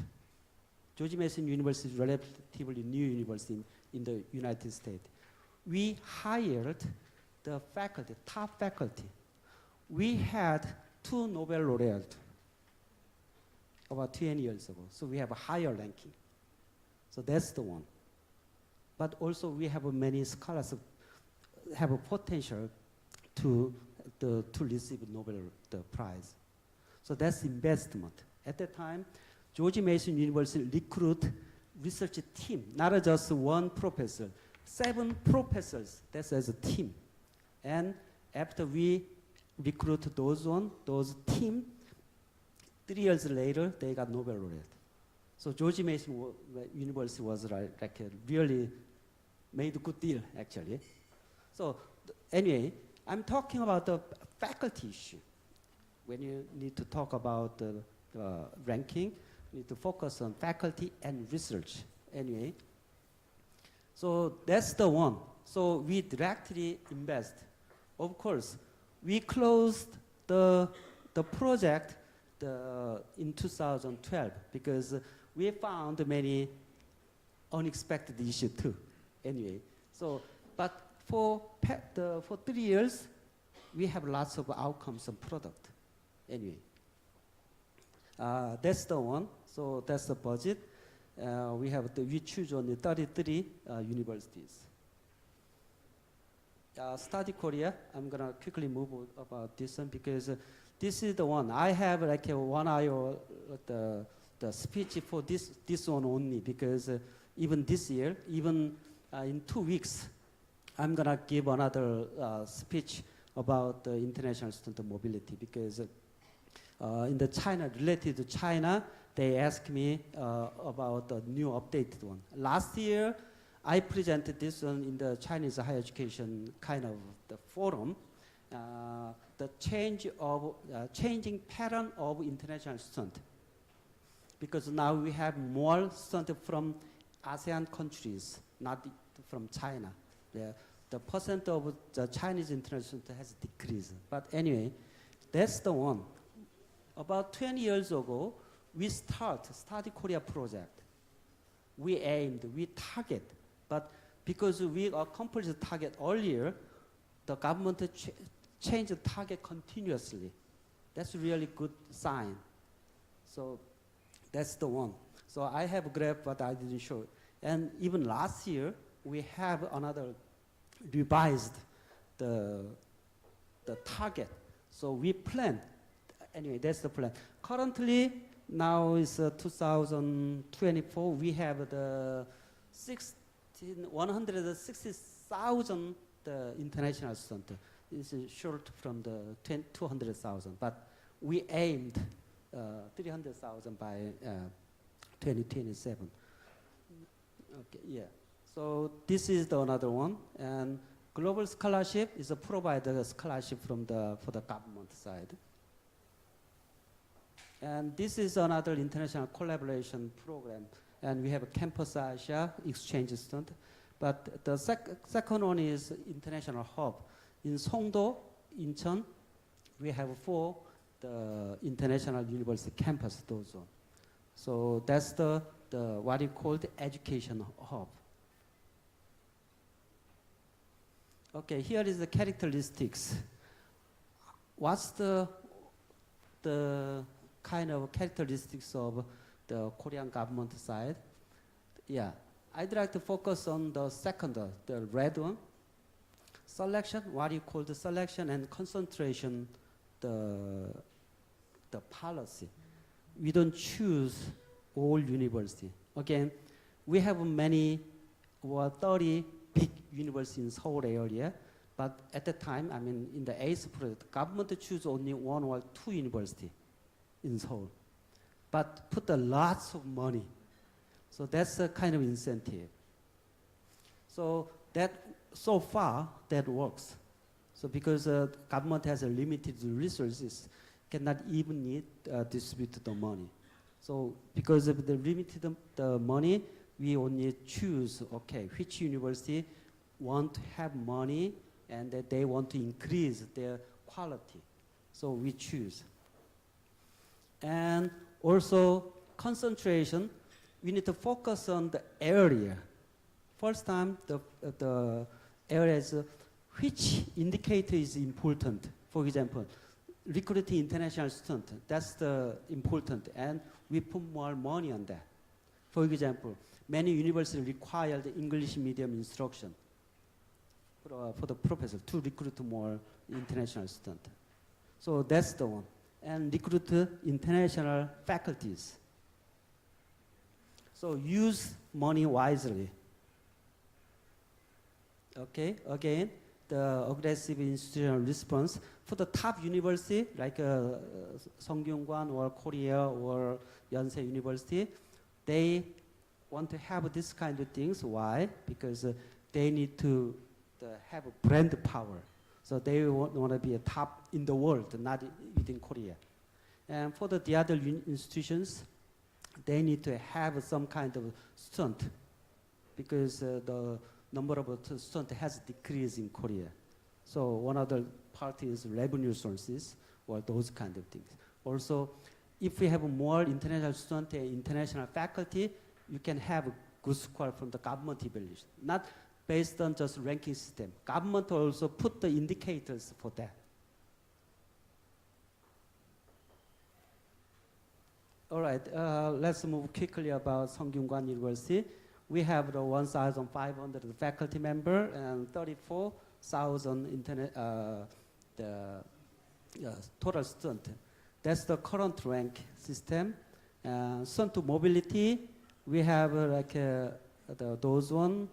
George Mason University is a relatively new university in the United States. We hired the faculty, top faculty. We had 2 Nobel laureates about 20 years ago. So we have a higher ranking. So that's the one. But also we have many scholars have a potential to receive Nobel Prize. So that's investment. At that time, George Mason University recruit research team, not just one professor, 7 professors, that's as a team. And after we recruit those team, 3 years later, they got Nobel laureate. So George Mason University was like a really made a good deal, actually. So anyway, I'm talking about the faculty issue. When you need to talk about the ranking, you need to focus on faculty and research. Anyway, so that's the one. So we directly invest. Of course, we closed the project in 2012 because we found many unexpected issues too. Anyway, so but for 3 years, we have lots of outcomes and product. Anyway, that's the one. So that's the budget. We choose only 33 universities. Study Korea. I'm gonna quickly move about this one because this is the one. I have like a 1 hour the speech for this one only because even this year, even in 2 weeks, I'm gonna give another speech about the international student mobility because in the China, related to China, they asked me about the new updated one. Last year, I presented this one in the Chinese higher education kind of the forum, the changing pattern of international student. Because now we have more students from ASEAN countries, not from China. The percent of the Chinese international student has decreased. But anyway, that's the one. About 20 years ago, we Study Korea project. We aimed, we target, but because we accomplished the target earlier, the government changed the target continuously. That's a really good sign. So that's the one. So I have a graph, but I didn't show it. And even last year, we have another revised the target. So we plan. Anyway, that's the plan. Currently, now is 2024. We have the 160,000 international students. This is short from the 200,000, but we aimed 300,000 by 2027. Okay, yeah. So this is another one, and global scholarship is a provider scholarship for the government side. And this is another international collaboration program, and we have a Campus Asia exchange student. But the second one is international hub. In Songdo, Incheon, we have 4 international university campus also. So that's the what you call the education hub. Okay, here is the characteristics. What's the kind of characteristics of the Korean government side? Yeah, I'd like to focus on the second, the red one. Selection, what you call the selection and concentration, the policy. We don't choose all university. Again, we have many, 30 big universities in Seoul area, but at the time, I mean, in the ACE project, government choose only 1 or 2 universities in Seoul. but put a lots of money. So that's a kind of incentive. So that so far that works. So because government has a limited resources, cannot even distribute the money. So because of the limited the money, we only choose, okay, which university want to have money and that they want to increase their quality. So we choose. And also concentration, we need to focus on the area. First time, the area is which indicator is important. For example, recruiting international students, that's the important, and we put more money on that. For example, many universities require the English medium instruction for the professor to recruit more international students. So that's the one. And recruit international faculties. So use money wisely. Okay, again, the aggressive institutional response for the top university like Sunkyunkwan or Korea or Yonsei University, they want to have this kind of things. Why? Because they need to have a brand power. So they want to be a top in the world, not within Korea. And for the other institutions, they need to have some kind of stunt because the number of students has decreased in Korea. So one other part is revenue sources or those kind of things. Also, if we have more international students and international faculty, you can have a good score from the government evaluation, not based on just ranking system. Government also put the indicators for that. All right, let's move quickly about Sunkyunkwan University. We have the 1,500 faculty member and 34,000 total student. That's the current rank system. Student mobility, we have those one.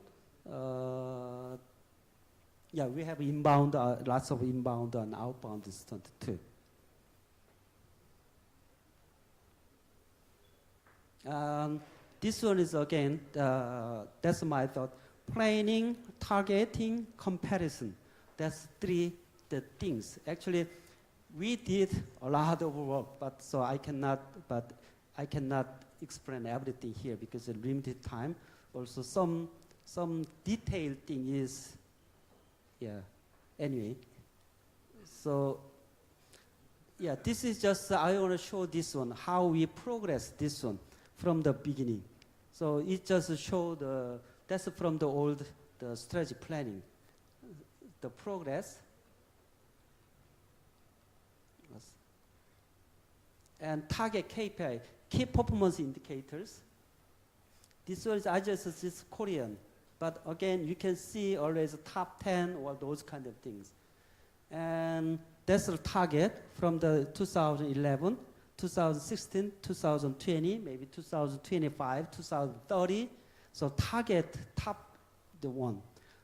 Yeah, we have inbound, lots of inbound and outbound student too. This one is again, that's my thought. Planning, targeting, comparison. That's the things. Actually, we did a lot of work, but I cannot explain everything here because of limited time. Also, some detailed thing is, yeah. Anyway, so yeah, this is just I want to show this one how we progress this one from the beginning. So it just show that's from the old strategy planning, the progress. And target KPI, key performance indicators. This one is just Korean, but again, you can see always top 10 or those kind of things. And that's the target from the 2011, 2016, 2020, maybe 2025, 2030. So target top the one.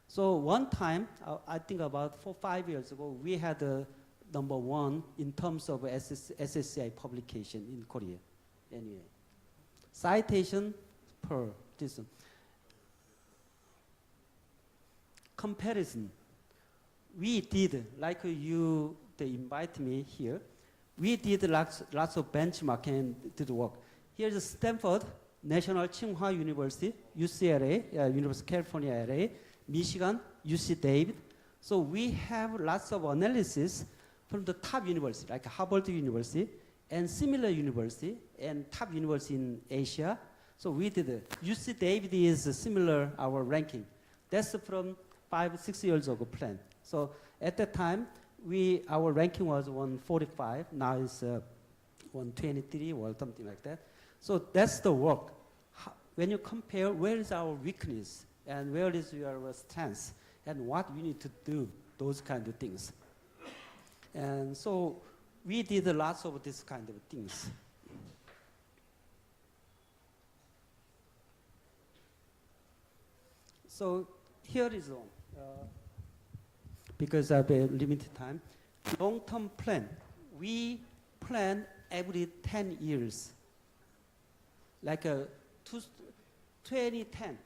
So one time, I think about 4-5 years ago, we had number 1 in terms of SSCI publication in Korea. Anyway, citation per this one. Comparison. We did, like they invite me here, we did lots of benchmark and did work. Here's Stanford, National Tsinghua University, UCLA, University of California, LA, Michigan, UC Davis. So we have lots of analysis from the top university, like Harvard University, and similar university, and top university in Asia. So we did UC Davis is similar our ranking. That's from 5-6 years ago plan. So at that time, our ranking was 145. Now it's 123 or something like that. So that's the work. When you compare, where is our weakness and where is your strength and what we need to do, those kind of things. And so we did lots of this kind of things. So here is one. Because of a limited time, long-term plan. We plan every 10 years. like 2010,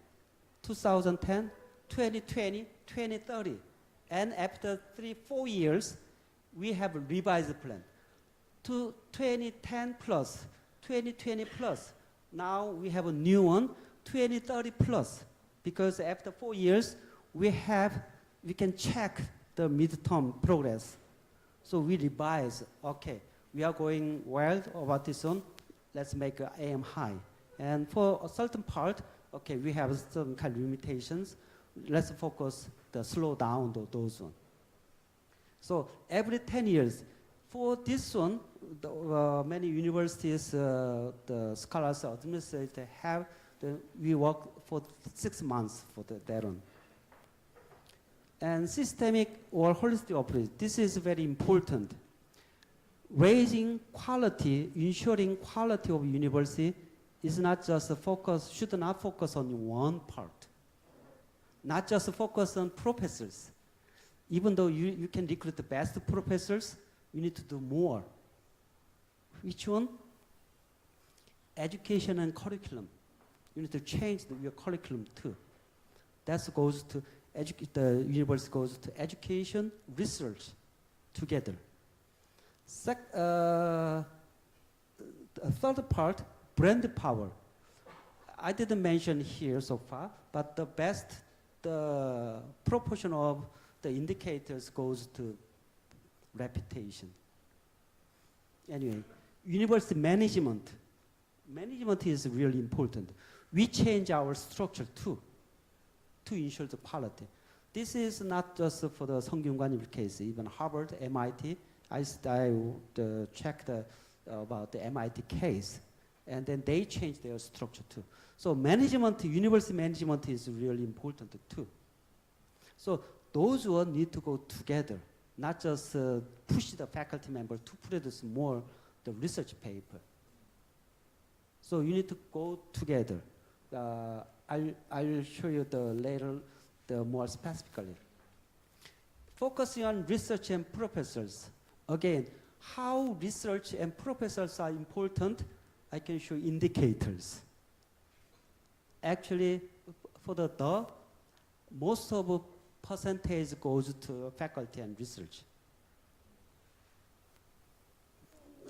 2010, 2020, 2030. And after 3-4 years, we have a revised plan to 2010 plus, 2020 plus. Now we have a new one, 2030 plus, because after 4 years, we can check the midterm progress. So we revise, okay, we are going well about this one, let's make AM high. And for a certain part, okay, we have some kind of limitations, let's focus the slow down those one. So every 10 years, for this one, many universities, the scholars, administrators we work for 6 months for that one. And systemic or holistic approach, this is very important. Raising quality, ensuring quality of university is not just a focus, should not focus on one part. Not just focus on professors. Even though you can recruit the best professors, you need to do more. Which one? Education and curriculum. You need to change your curriculum too. That goes to the university goes to education, research together. The third part, brand power. I didn't mention here so far, but the proportion of the indicators goes to reputation. Anyway, university management. Management is really important. We change our structure too, to ensure the quality. This is not just for the Sunkyunkwan case, even Harvard, MIT. I checked about the MIT case, and then they changed their structure too. So management, university management is really important too. So those one need to go together, not just push the faculty member to produce more the research paper. So you need to go together. I'll show you later more specifically. Focusing on research and professors. Again, how research and professors are important, I can show indicators. Actually, for most of the percentage goes to faculty and research.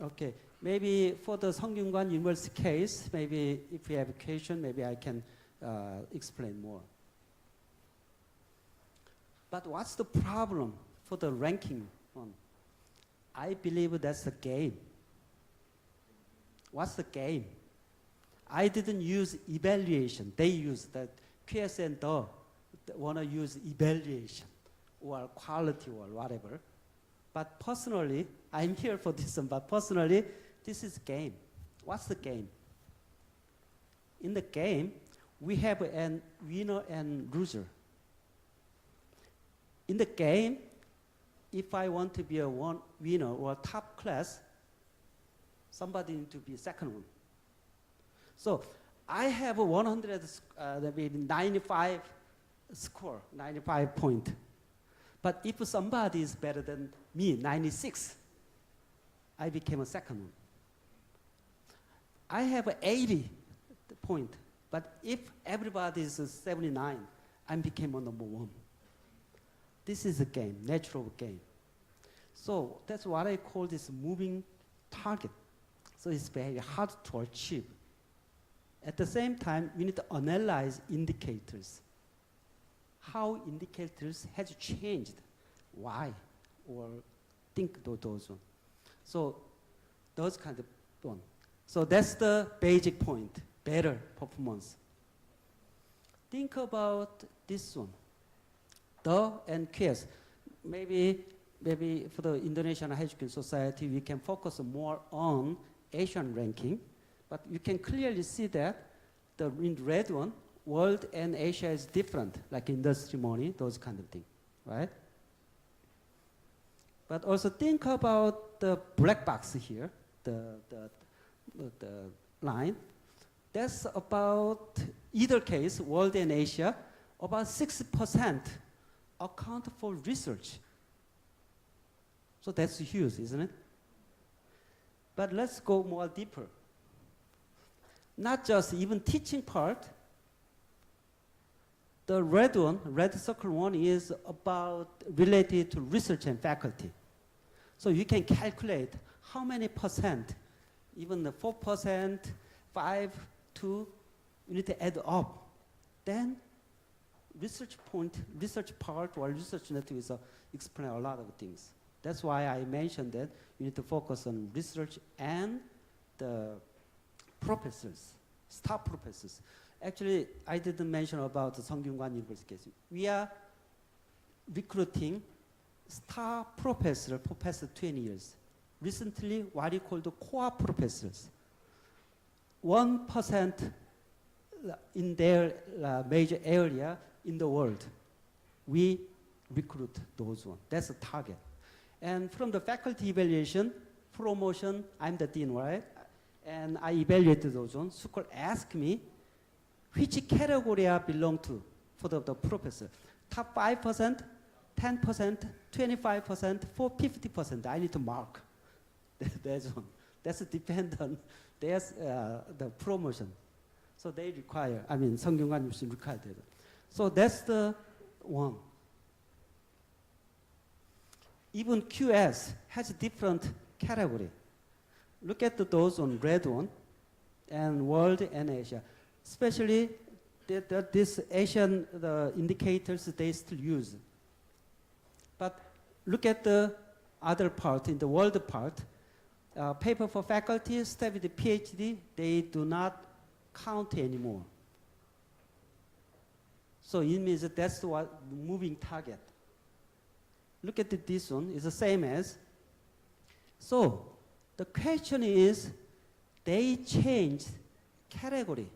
Okay, maybe for the Sunkyunkwan University case, maybe if we have occasion, maybe I can explain more. But what's the problem for the ranking one? I believe that's the game. What's the game? I didn't use evaluation. They use that QS and want to use evaluation or quality or whatever. But personally, I'm here for this one, but personally, this is game. What's the game? In the game, we have a winner and loser. In the game, if I want to be a winner or top class, somebody needs to be second one. So I have a 100, maybe 95 score, 95 point. But if somebody is better than me, 96, I became a second one. I have 80 point, but if everybody is 79, I became a number one. This is a game, natural game. So that's what I call this moving target. So it's very hard to achieve. At the same time, we need to analyze indicators. How indicators has changed, why, or think those one. So those kind of one. So that's the basic point, better performance. Think about this one, and QS. Maybe for the Indonesian Higher Education Society, we can focus more on Asian ranking, but you can clearly see that in red one, world and Asia is different, like industry money, those kind of things, right? But also think about the black box here, the line. That's about, either case, world and Asia, about 60% account for research. So that's huge, isn't it? But let's go more deeper. not just even teaching part. The red one, red circle one, is about related to research and faculty. So you can calculate how many percent, even the 4%, 5, 2, you need to add up. Then research part or research network is explain a lot of things. That's why I mentioned that you need to focus on research and the professors, staff professors. Actually, I didn't mention about the Sunkyunkwan University case. We are recruiting star professor for past 20 years. Recently, what we call the core professors. 1% in their major area in the world, we recruit those ones. That's the target. And from the faculty evaluation, promotion, I'm the dean, right? And I evaluated those ones. School asked me which category I belong to for the professor. Top 5%, 10%, 25%, 50%. I need to mark. That's one. That's depend on the promotion. So they require, Sunkyunkwan University required that. So that's the one. Even QS has a different category. Look at those on red one, and world and Asia. Especially this Asian indicators they still use. But look at the other part, in the world part, paper for faculty, staff with the Ph.D., they do not count anymore. So it means that that's what moving target. Look at this one, it's the same as. So the question is, they changed category.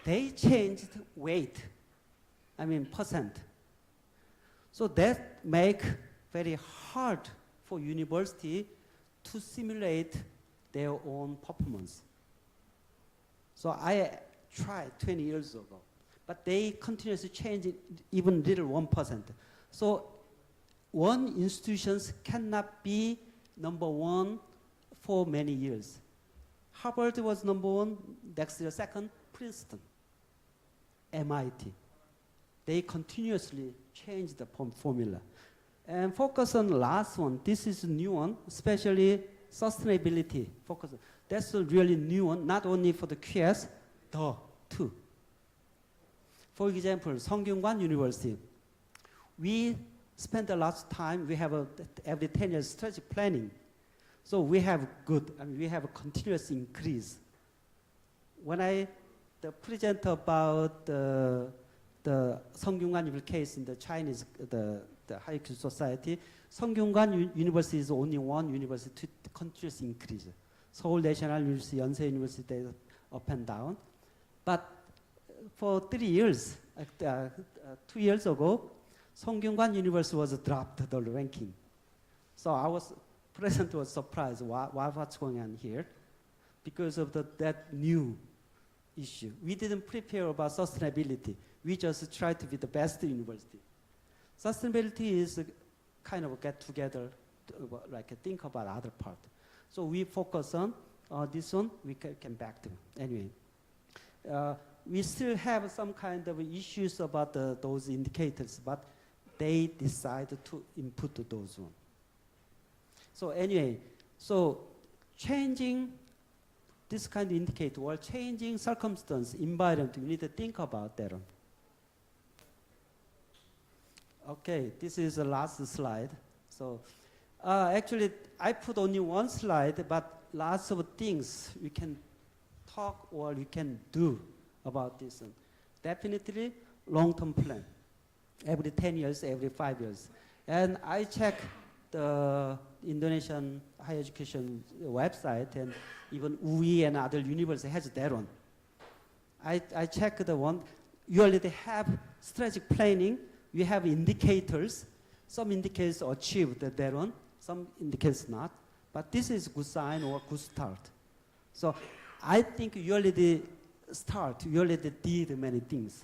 They changed weight, percent. So that make very hard for university to simulate their own performance. So I tried 20 years ago, but they continuously change it even little 1%. So one institutions cannot be number one for many years. Harvard was number one, next year second, Princeton, MIT. They continuously change the formula. And focus on the last one. This is a new one, especially sustainability. Focus. That's a really new one, not only for the QS, the two. For example, Sunkyunkwan University. We spend a lot of time, we have every 10 years strategic planning. So we have we have a continuous increase. When I present about the Sunkyunkwan University case in the Chinese, the higher education society, Sunkyunkwan University is only one university to continuous increase. Seoul National University, Yonsei University, they up and down. But for 3 years, 2 years ago, Sunkyunkwan University was dropped the ranking. So President was surprised what's going on here because of that new issue. We didn't prepare about sustainability. We just tried to be the best university. Sustainability is kind of get together, think about other part. So we focus on this one, we can back to. Anyway, we still have some kind of issues about those indicators, but they decided to input those one. So anyway, changing this kind of indicator or changing circumstance, environment, we need to think about that one. Okay, this is the last slide. So actually, I put only one slide, but lots of things we can talk or we can do about this one. Definitely long-term plan. Every 10 years, every 5 years. And I check the Indonesian higher education website, and even UI and other universities has their own. I check the one, you already have strategic planning, you have indicators. Some indicators achieved their own, some indicators not. But this is good sign or good start. So I think you already you already did many things.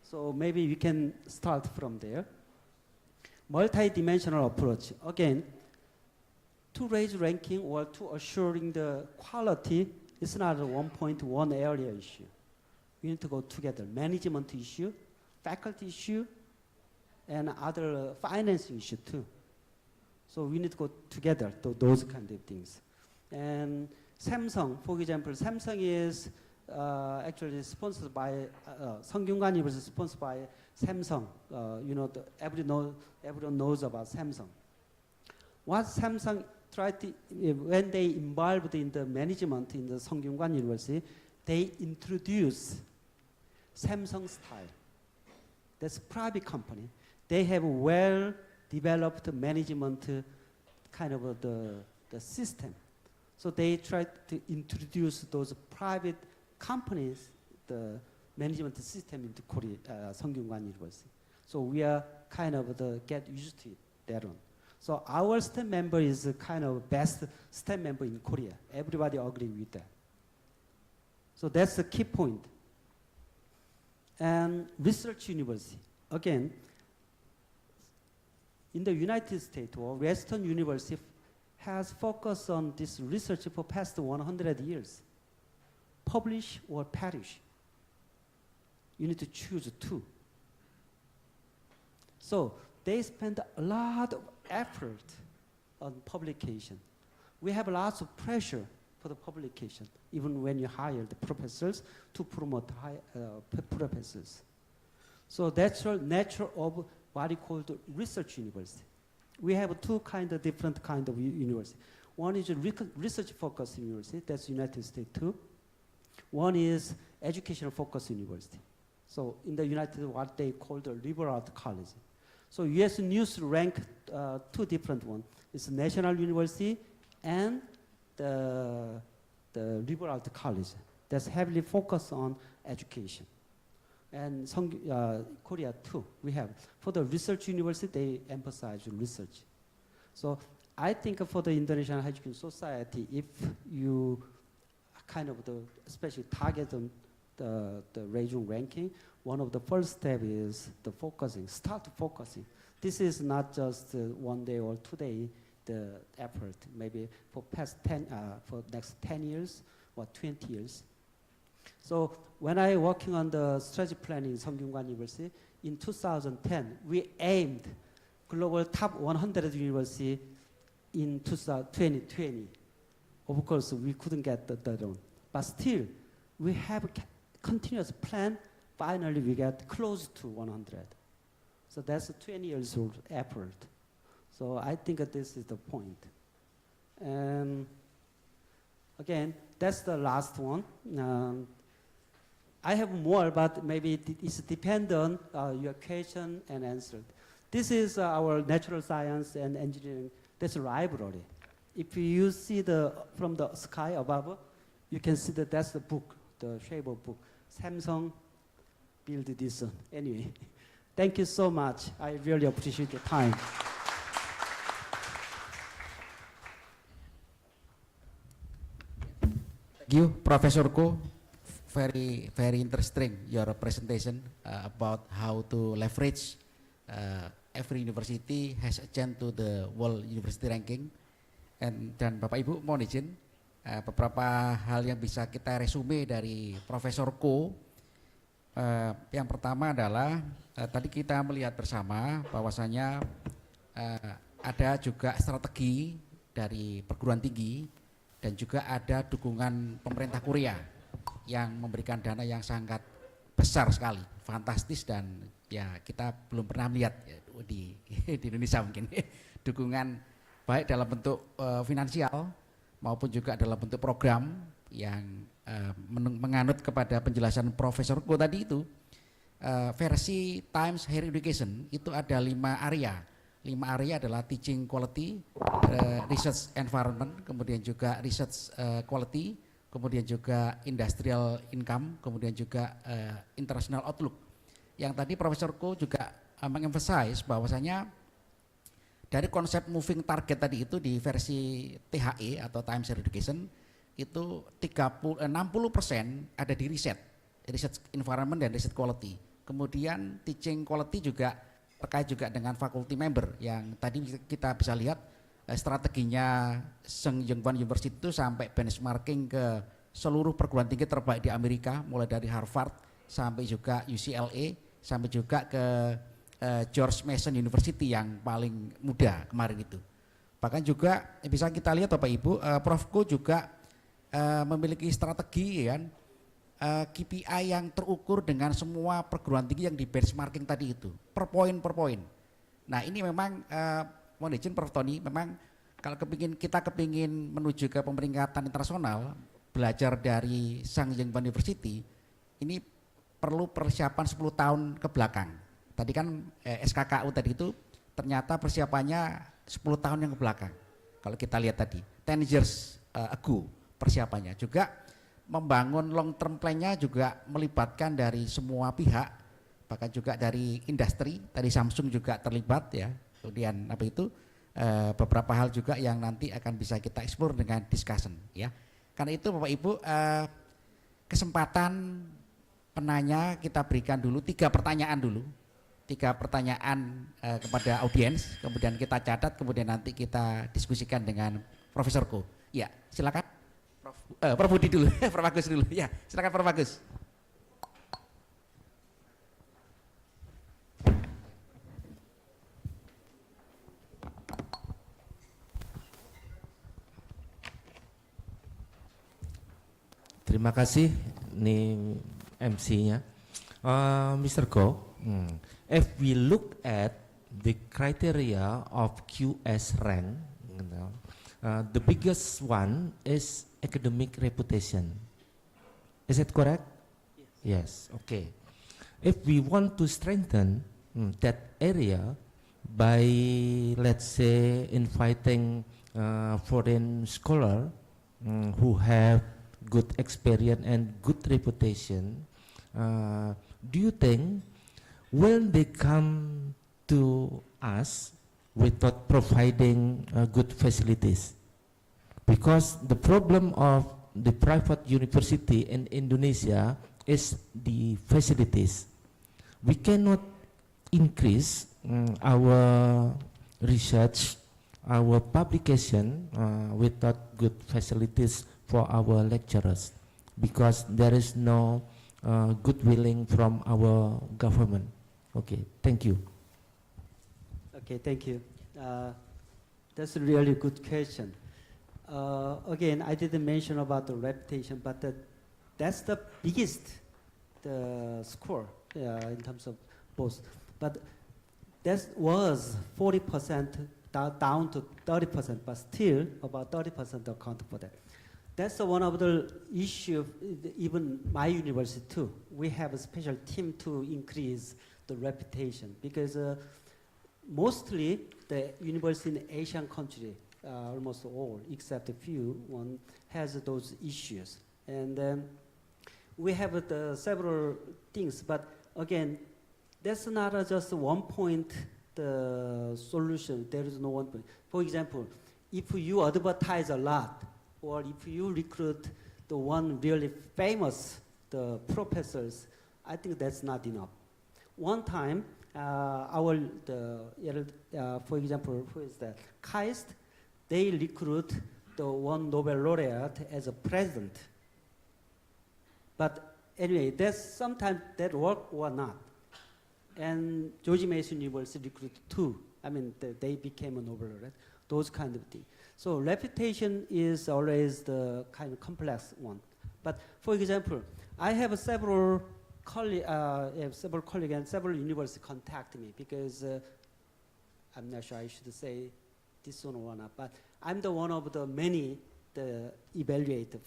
So maybe we can start from there. Multi-dimensional approach. Again, to raise ranking or to assuring the quality It's not a one area issue. We need to go together. Management issue, faculty issue, and other financing issue too. So we need to go together, those kind of things. And Samsung, for example, Samsung is actually sponsored by, Sunkyunkwan University is sponsored by Samsung. You know, everyone knows about Samsung. What Samsung tried to, when they involved in the management in the Sunkyunkwan University, they introduced Samsung style. That's a private company. They have well-developed management kind of the system. So they tried to introduce those private companies, the management system into Korea, Sunkyunkwan University. So we are kind of get used to it that one. So our STEM member is kind of best STEM member in Korea. Everybody agree with that. So that's the key point. And research university, again, in the United States or Western university has focused on this research for past 100 years. Publish or perish. You need to choose two. So they spend a lot of effort on publication. We have lots of pressure for the publication, even when you hire the professors to promote professors. So that's the nature of what we call the research university. We have two different kind of university. One is a research-focused university, that's United States too. One is educational-focused university. So in the United States, what they call the liberal arts college. So US News rank two different ones. It's National University and the liberal arts college that's heavily focused on education. And Korea too, we have. For the research university, they emphasize research. So I think for the Indonesian higher education society, if you especially target on the regional ranking, one of the first steps is the focusing, start focusing. This is not just one day or 2 days, the effort, maybe for next 10 years or 20 years. So when I working on the strategy planning in Sunkyunkwan University, in 2010, we aimed global top 100 university in 2020. Of course, we couldn't get that one. But still, we have a continuous plan. Finally, we get close to 100. So that's a 20 years old effort. So I think that this is the point. And again, that's the last one. I have more, but maybe it's dependent on your question and answer. This is our natural science and engineering. That's a library. If you see from the sky above, you can see that that's the book, the Shaver book. Samsung built this one. Anyway, thank you so much. I really appreciate your time. Thank you, Professor Ko. Very, very interesting your presentation about how to leverage every university has a chance to the world university ranking. Dan Bapak Ibu mohon izin beberapa hal yang bisa kita resume dari Profesor Ko. Yang pertama adalah tadi kita melihat bersama bahwasanya ada juga strategi dari perguruan tinggi dan juga ada dukungan pemerintah Korea yang memberikan dana yang sangat besar sekali, fantastis, dan ya kita belum pernah melihat ya, di Indonesia mungkin dukungan baik dalam bentuk finansial maupun juga dalam bentuk program yang menganut kepada penjelasan Profesor Ko tadi itu. Versi Times Higher Education itu ada 5 area. 5 area adalah teaching quality, research environment, kemudian juga research quality, kemudian juga industrial income, kemudian juga international outlook. Yang tadi Profesor Ko juga mengemphasize bahwasanya dari konsep moving target tadi itu di versi THE atau Times Higher Education itu 60% ada di research environment dan research quality. Kemudian teaching quality juga terkait juga dengan faculty member yang tadi kita bisa lihat strateginya Sunkyunkwan University itu sampai benchmarking ke seluruh perguruan tinggi terbaik di Amerika, mulai dari Harvard sampai juga UCLA, sampai juga ke George Mason University yang paling muda kemarin itu. Bahkan juga bisa kita lihat Bapak Ibu, Profku juga memiliki strategi kan, KPI yang terukur dengan semua perguruan tinggi yang di benchmarking tadi itu, per poin. Nah ini memang, mohon izin Prof. Tony, memang kalau kita kepingin menuju ke pemeringkatan internasional, belajar dari Sunkyunkwan University, ini perlu persiapan 10 tahun ke belakang. Tadi kan SKKU tadi itu ternyata persiapannya 10 tahun yang ke belakang. Kalau kita lihat tadi, 10 years ago persiapannya. Juga membangun long term plan-nya juga melibatkan dari semua pihak, bahkan juga dari industri, tadi Samsung juga terlibat ya. Kemudian apa itu beberapa hal juga yang nanti akan bisa kita explore dengan discussion ya. Karena itu Bapak Ibu, kesempatan penanya kita berikan dulu 3 pertanyaan dulu. 3 pertanyaan kepada audiens, kemudian kita catat, kemudian nanti kita diskusikan dengan Profesorku. Ya, silakan. Prof Budi dulu, Prof Agus dulu. Ya, silakan Prof Agus. Terima kasih nih MC-nya. Mr. Go, if we look at the criteria of QS rank, the biggest one is academic reputation. Is it correct? Yes. Okay. If we want to strengthen that area by, let's say, inviting foreign scholar who have good experience and good reputation, do you think when they come to us without providing good facilities? Because the problem of the private university in Indonesia is the facilities. We cannot increase our research, our publication without good facilities for our lecturers, because there is no good willing from our government. Okay, thank you. Okay, thank you. That's a really good question. Again, I didn't mention about the reputation, but that's the biggest score in terms of both. But that was 40% down to 30%, but still about 30% account for that. That's one of the issues, even my university too. We have a special team to increase the reputation, because mostly the university in Asian country, almost all, except a few, one has those issues. And we have several things, but again, that's not just one point the solution. There is no one point. For example, if you advertise a lot, or if you recruit the one really famous the professors, I think that's not enough. One time, for example, who is that? KAIST, they recruit the one Nobel laureate as a president. But anyway, that's sometimes that work or not. And George Mason University recruited 2. I mean, they became a Nobel laureate, those kind of things. So reputation is always the kind of complex one. But for example, I have several colleagues and several universities contact me, because I'm not sure I should say this one or not, but I'm the one of the many evaluated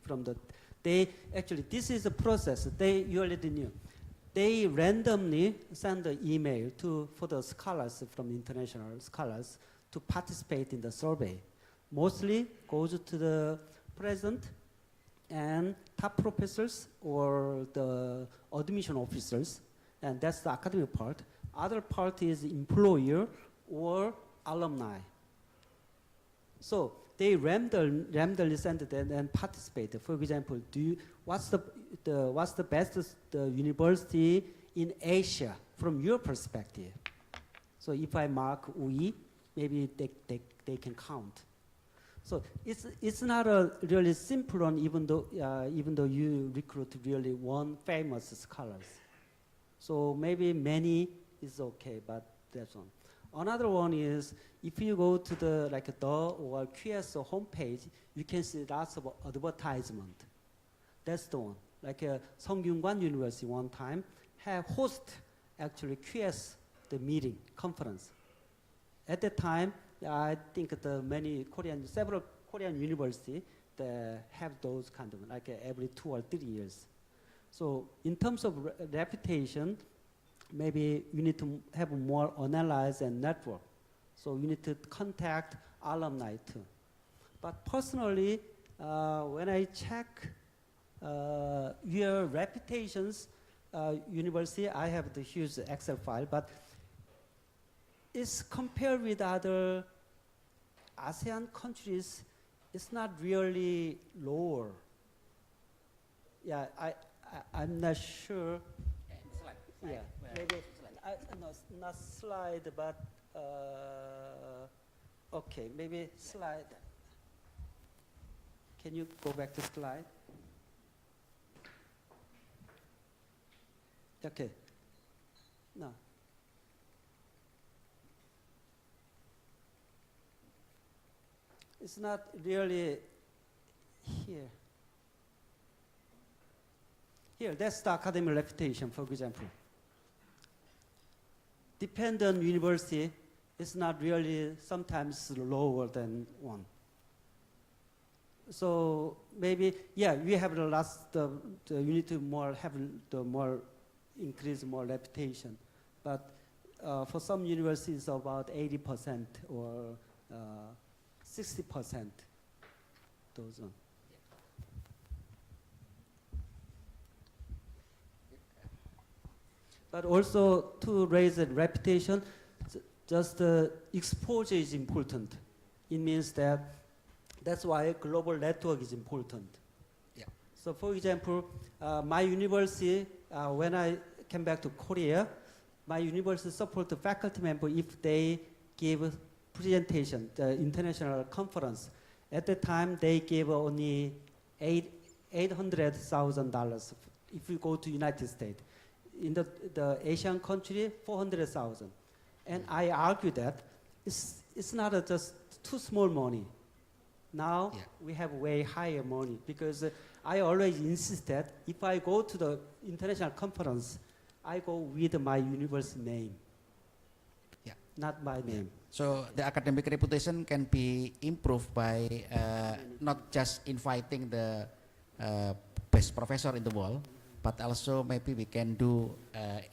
from the, they actually, this is a process, you already knew. They randomly send an email for the scholars, from international scholars, to participate in the survey. Mostly goes to the president and top professors or the admission officers, and that's the academic part. Other part is employer or alumni. So they randomly send it and participate. For example, what's the best university in Asia from your perspective? So if I mark we, maybe they can count. So it's not a really simple one, even though you recruit really one famous scholars. So maybe many is okay, but that's one. Another one is if you go to the or QS homepage, you can see lots of advertisement. That's the one. Like Sunkyunkwan University one time have host actually QS the meeting conference. At the time, I think several Korean universities have those kind of every 2 or 3 years. So in terms of reputation, maybe you need to have more analyze and network. So you need to contact alumni too. But personally, when I check your reputations, university, I have the huge Excel file, but it's compared with other ASEAN countries, it's not really lower. Yeah, I'm not sure. Yeah, maybe no, not slide, but okay, maybe slide. Can you go back to slide? Okay. No. It's not really here. Here, that's the academic reputation, for example. Dependent university is not really sometimes lower than one. So maybe, yeah, we have the you need to have the more increase more reputation. But for some universities, about 80% or 60%. Those ones. But also to raise the reputation, just the exposure is important. It means that's why global network is important. Yeah. So for example, my university, when I came back to Korea, my university support the faculty member if they give presentation, the international conference. At the time, they gave only $800,000 if you go to United States. In the Asian country, 400,000. And I argue that it's not just too small money. Now we have way higher money because I always insist that if I go to the international conference, I go with my university name, not my name. So the academic reputation can be improved by not just inviting the best professor in the world, but also maybe we can do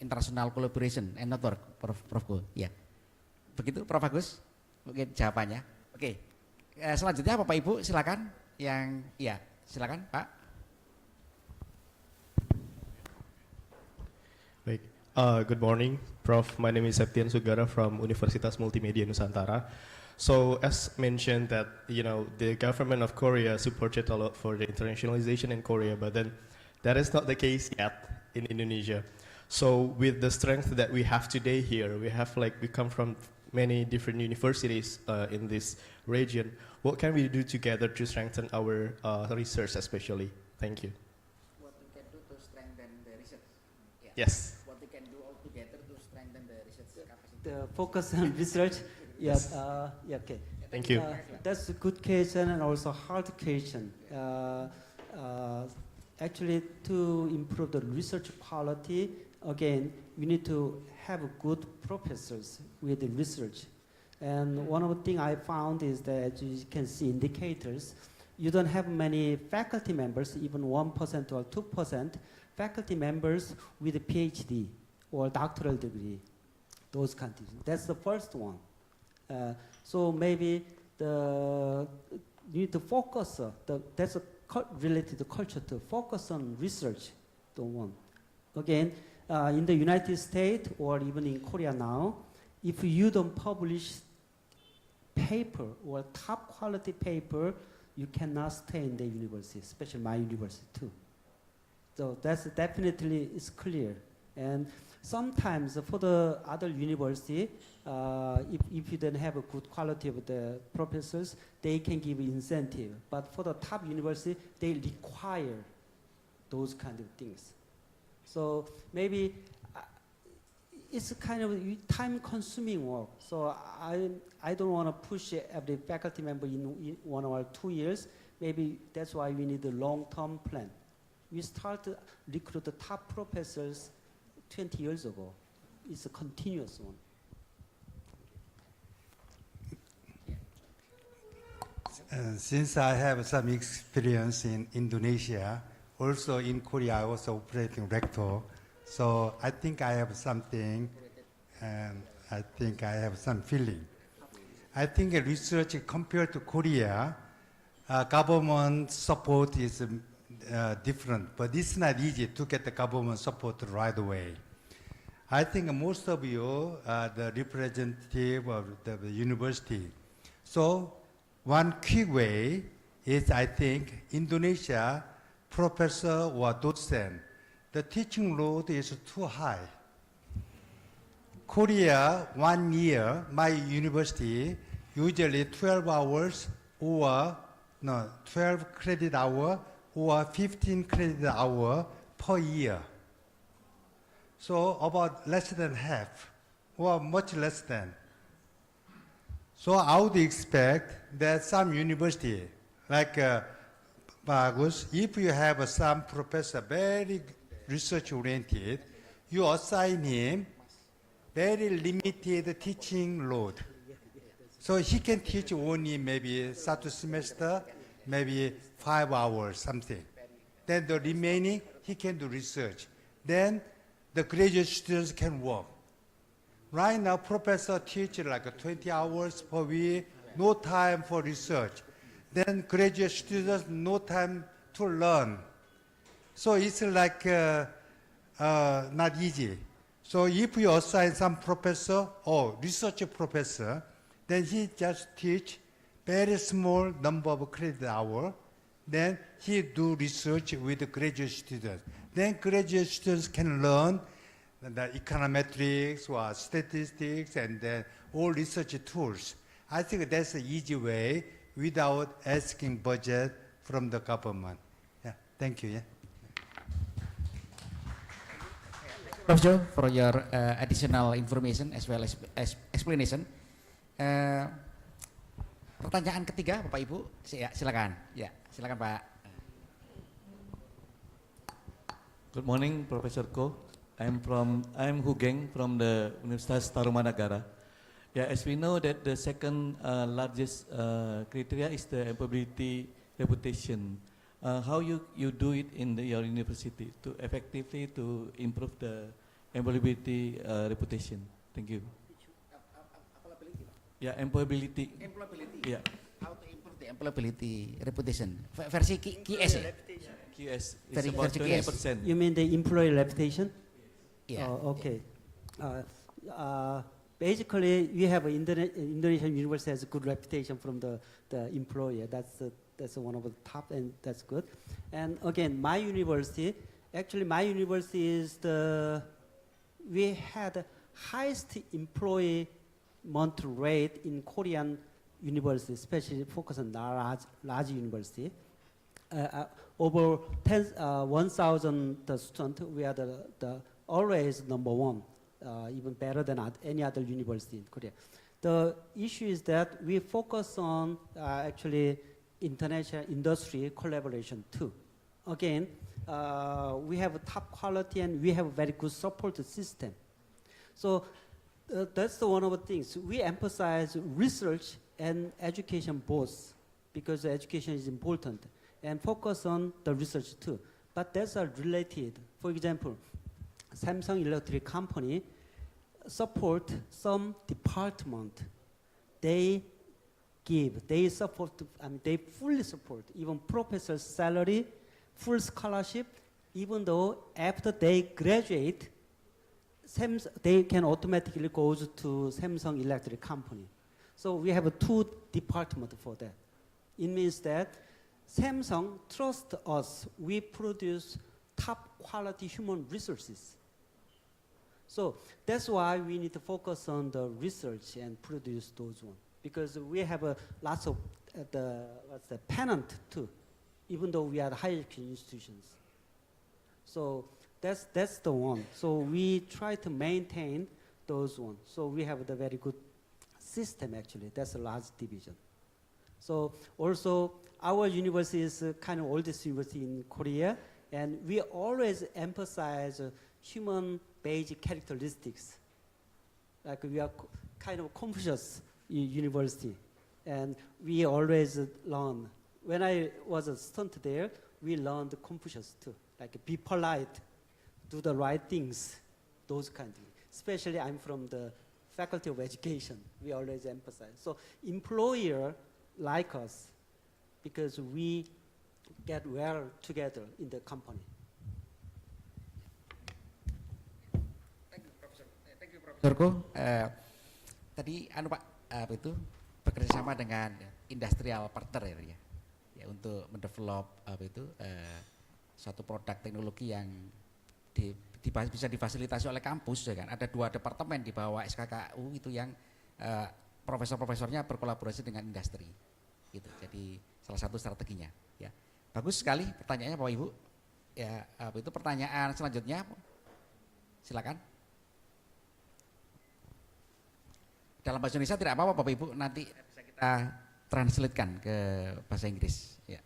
international collaboration and network, Prof. Go. Ya, begitu, Prof. Agus. Mungkin jawabannya. Oke. Selanjutnya Bapak Ibu silakan. Silakan Pak. Baik. Good morning, Prof. My name is Septian Sugara from Universitas Multimedia Nusantara. So as mentioned that the government of Korea supported a lot for the internationalization in Korea, but then that is not the case yet in Indonesia. So with the strength that we have today here, we come from many different universities in this region. What can we do together to strengthen our research especially? Thank you. What we can do to strengthen the research? Yeah. Yes. What we can do all together to strengthen the research capacity? The focus on research, yes. Okay. Thank you. That's a good question and also hard question. Actually, to improve the research quality, again, we need to have good professors with the research. And one of the things I found is that you can see indicators. You don't have many faculty members, even 1% or 2% faculty members with a Ph.D. or doctoral degree. Those countries. That's the first one. So maybe you need to focus. That's a related to culture to focus on research. Don't want. Again, in the United States or even in Korea now, if you don't publish paper or top quality paper, you cannot stay in the university, especially my university too. So that's definitely is clear. And sometimes for the other university, if you don't have a good quality of the professors, they can give incentive. But for the top university, they require those kind of things. So maybe it's kind of time-consuming work. So I don't want to push every faculty member in 1 or 2 years. Maybe that's why we need a long-term plan. We start to recruit the top professors 20 years ago. It's a continuous one. Since I have some experience in Indonesia, also in Korea, I was operating rector. So I think I have something, and I think I have some feeling. I think research compared to Korea, government support is different, but it's not easy to get the government support right away. I think most of you are the representative of the university. So one quick way is, I think, Indonesia professor or docent, the teaching load is too high. Korea, 1 year, my university, usually 12 hours or, 12 credit hour or 15 credit hour per year. So about less than half, or much less than. So I would expect that some university, like Bagus, if you have some professor very research-oriented, you assign him very limited teaching load. So he can teach only maybe start semester, maybe 5 hours, something. Then the remaining, he can do research. Then the graduate students can work. Right now, professor teach like 20 hours per week, no time for research. Then graduate students, no time to learn. So it's like not easy. So if you assign some professor or research professor, then he just teach very small number of credit hour. Then he do research with the graduate students. Then graduate students can learn the econometrics or statistics and then all research tools. I think that's an easy way without asking budget from the government. Yeah, thank you. Yeah. Prof. Joe, for your additional information as well as explanation. Pertanyaan ketiga, Bapak Ibu, silakan. Ya, silakan Pak. Good morning, Professor Ko. I'm Hugeng from the Universitas Tarumanagara. Yeah, as we know that the second largest criteria is the employability reputation. How you do it in your university to effectively to improve the employability reputation? Thank you. Yeah, employability. Employability. Yeah. How to improve the employability reputation? Versi QS ya? QS is Versi about QS. 20%. You mean the employee reputation? Yeah. Okay. Basically, we have Indonesian university has a good reputation from the employer. That's one of the top, and that's good. And again, my university is we had the highest employee month rate in Korean university, especially focus on large university. Over 1,000 students, we are the always number one, even better than any other university in Korea. The issue is that we focus on actually international industry collaboration too. Again, we have a top quality and we have a very good support system. So that's one of the things. We emphasize research and education both because education is important and focus on the research too. But that's related. For example, Samsung Electric Company support some department. They support, they fully support even professor's salary, full scholarship, even though after they graduate, they can automatically go to Samsung Electric Company. So we have 2 departments for that. It means that Samsung trusts us. We produce top quality human resources. So that's why we need to focus on the research and produce those ones. Because we have lots of the pennant too, even though we are higher education institutions. So that's the one. So we try to maintain those ones. So we have the very good system actually. That's a large division. So also our university is kind of oldest university in Korea, and we always emphasize human-based characteristics. Like we are kind of Confucius university, and we always learn. When I was a student there, we learned Confucius too, like be polite, do the right things, those kind of things. Especially I'm from the Faculty of Education, we always emphasize. So employer like us because we get well together in the company. Thank you, Profesor. Thank you, Profesor Ko. Tadi Pak apa itu bekerja sama dengan industrial partner ya untuk mendevelop apa itu suatu produk teknologi yang bisa difasilitasi oleh kampus ya kan. Ada 2 departemen di bawah SKKU itu yang profesor-profesornya berkolaborasi dengan industri. Gitu. Jadi salah satu strateginya ya. Bagus sekali pertanyaannya Bapak Ibu. Ya, apa itu pertanyaan selanjutnya? Silakan. Dalam bahasa Indonesia tidak apa-apa Bapak Ibu, nanti bisa kita translatekan ke bahasa Inggris ya.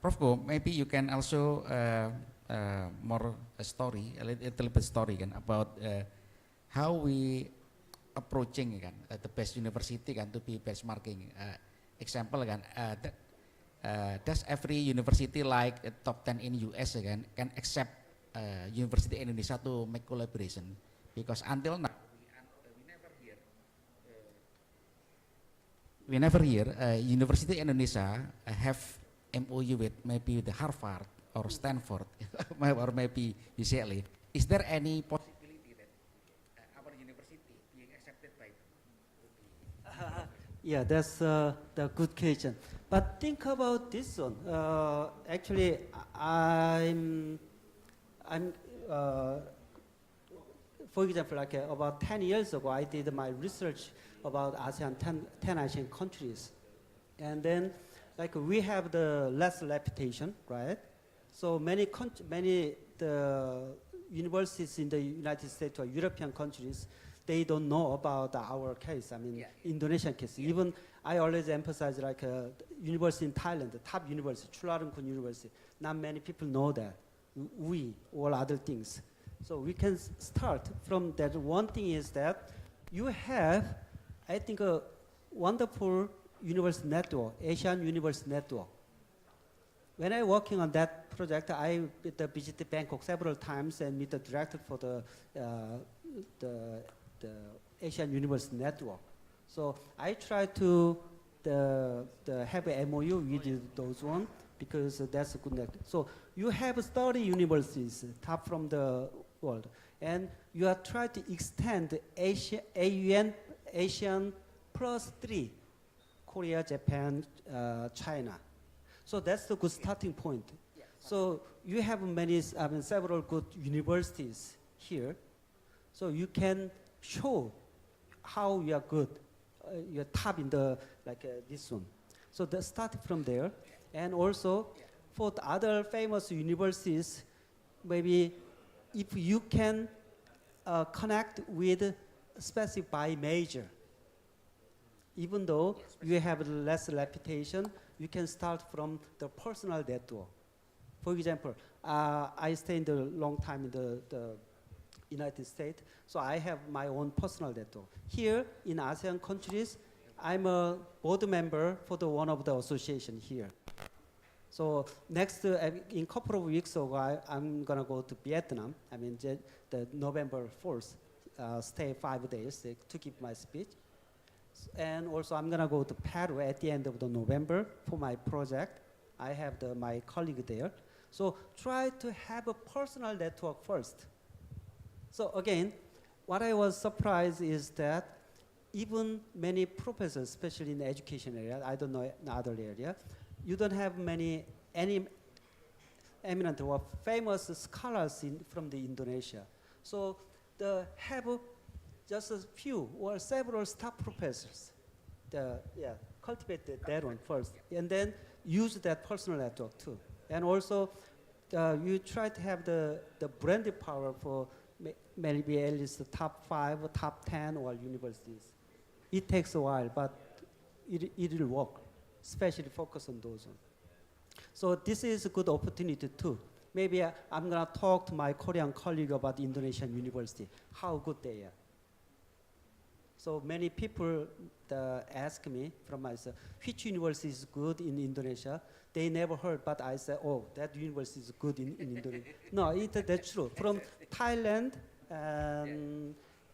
Prof, maybe you can also more a story, a little bit story kan about how we approaching kan the best university kan to be benchmarking. Example kan, does every university like top 10 in US kan can accept University Indonesia to make collaboration? Because until now we never hear University Indonesia have MOU with maybe the Harvard or Stanford or maybe UCLA. Is there any possibility that our university being accepted by Yeah, that's the good question. But think about this one. Actually, I'm for example, like about 10 years ago, I did my research about ASEAN 10 Asian countries, and then like we have the less reputation, right? So many the universities in the United States or European countries, they don't know about our case. I mean, Indonesian case. Yeah. Even I always emphasize like university in Thailand, the top university, Chulalongkorn University. Not many people know that. All other things. So we can start from that. One thing is that you have, I think, a wonderful university network, Asian University Network. When I working on that project, I visited Bangkok several times and meet the director for the Asian University Network. So I try to have a MOU with those one because that's a good network. So you have 30 universities, top from the world, and you are trying to extend AUN Asian +3, Korea, Japan, China. So that's the good starting point. Yeah. So you have several good universities here. So you can show how you are good, you're top in the, this one. So start from there. And also for the other famous universities, maybe if you can connect with specific by major, even though you have less reputation, you can start from the personal network. For example, I stayed a long time in the United States, so I have my own personal network. Here in ASEAN countries, I'm a board member for one of the association here. So next, in a couple of weeks ago, I'm gonna go to Vietnam. I mean, the November 4th, stay 5 days to give my speech. And also I'm gonna go to Peru at the end of the November for my project. I have my colleague there. So try to have a personal network first. So again, what I was surprised is that even many professors, especially in the education area, I don't know in other area, you don't have any eminent or famous scholars from the Indonesia. So have just a few or several staff professors. Cultivate that one first, and then use that personal network too. And also, you try to have the branding power for maybe at least the top 5 or top 10 or universities. It takes a while, but it will work, especially focus on those ones. So this is a good opportunity too. Maybe I'm gonna talk to my Korean colleague about Indonesian university, how good they are. So many people ask me from myself, which university is good in Indonesia? They never heard, but I said, oh, that university is good in Indonesia. No, that's true. From Thailand,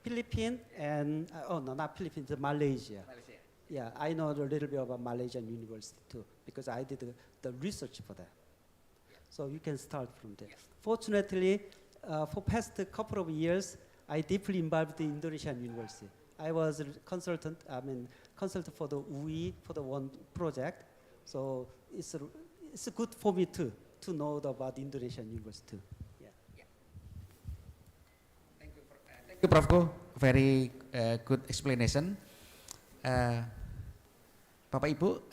Philippines, and, not Philippines, Malaysia. Yeah, I know a little bit about Malaysian university too, because I did the research for that. So you can start from there. Fortunately, for past couple of years, I deeply involved in Indonesian university. I was a consultant for the UI for the one project. So it's good for me too, to know about Indonesian university too. Yeah. Thank you, Prof. Ko. Very good explanation. Bapak Ibu,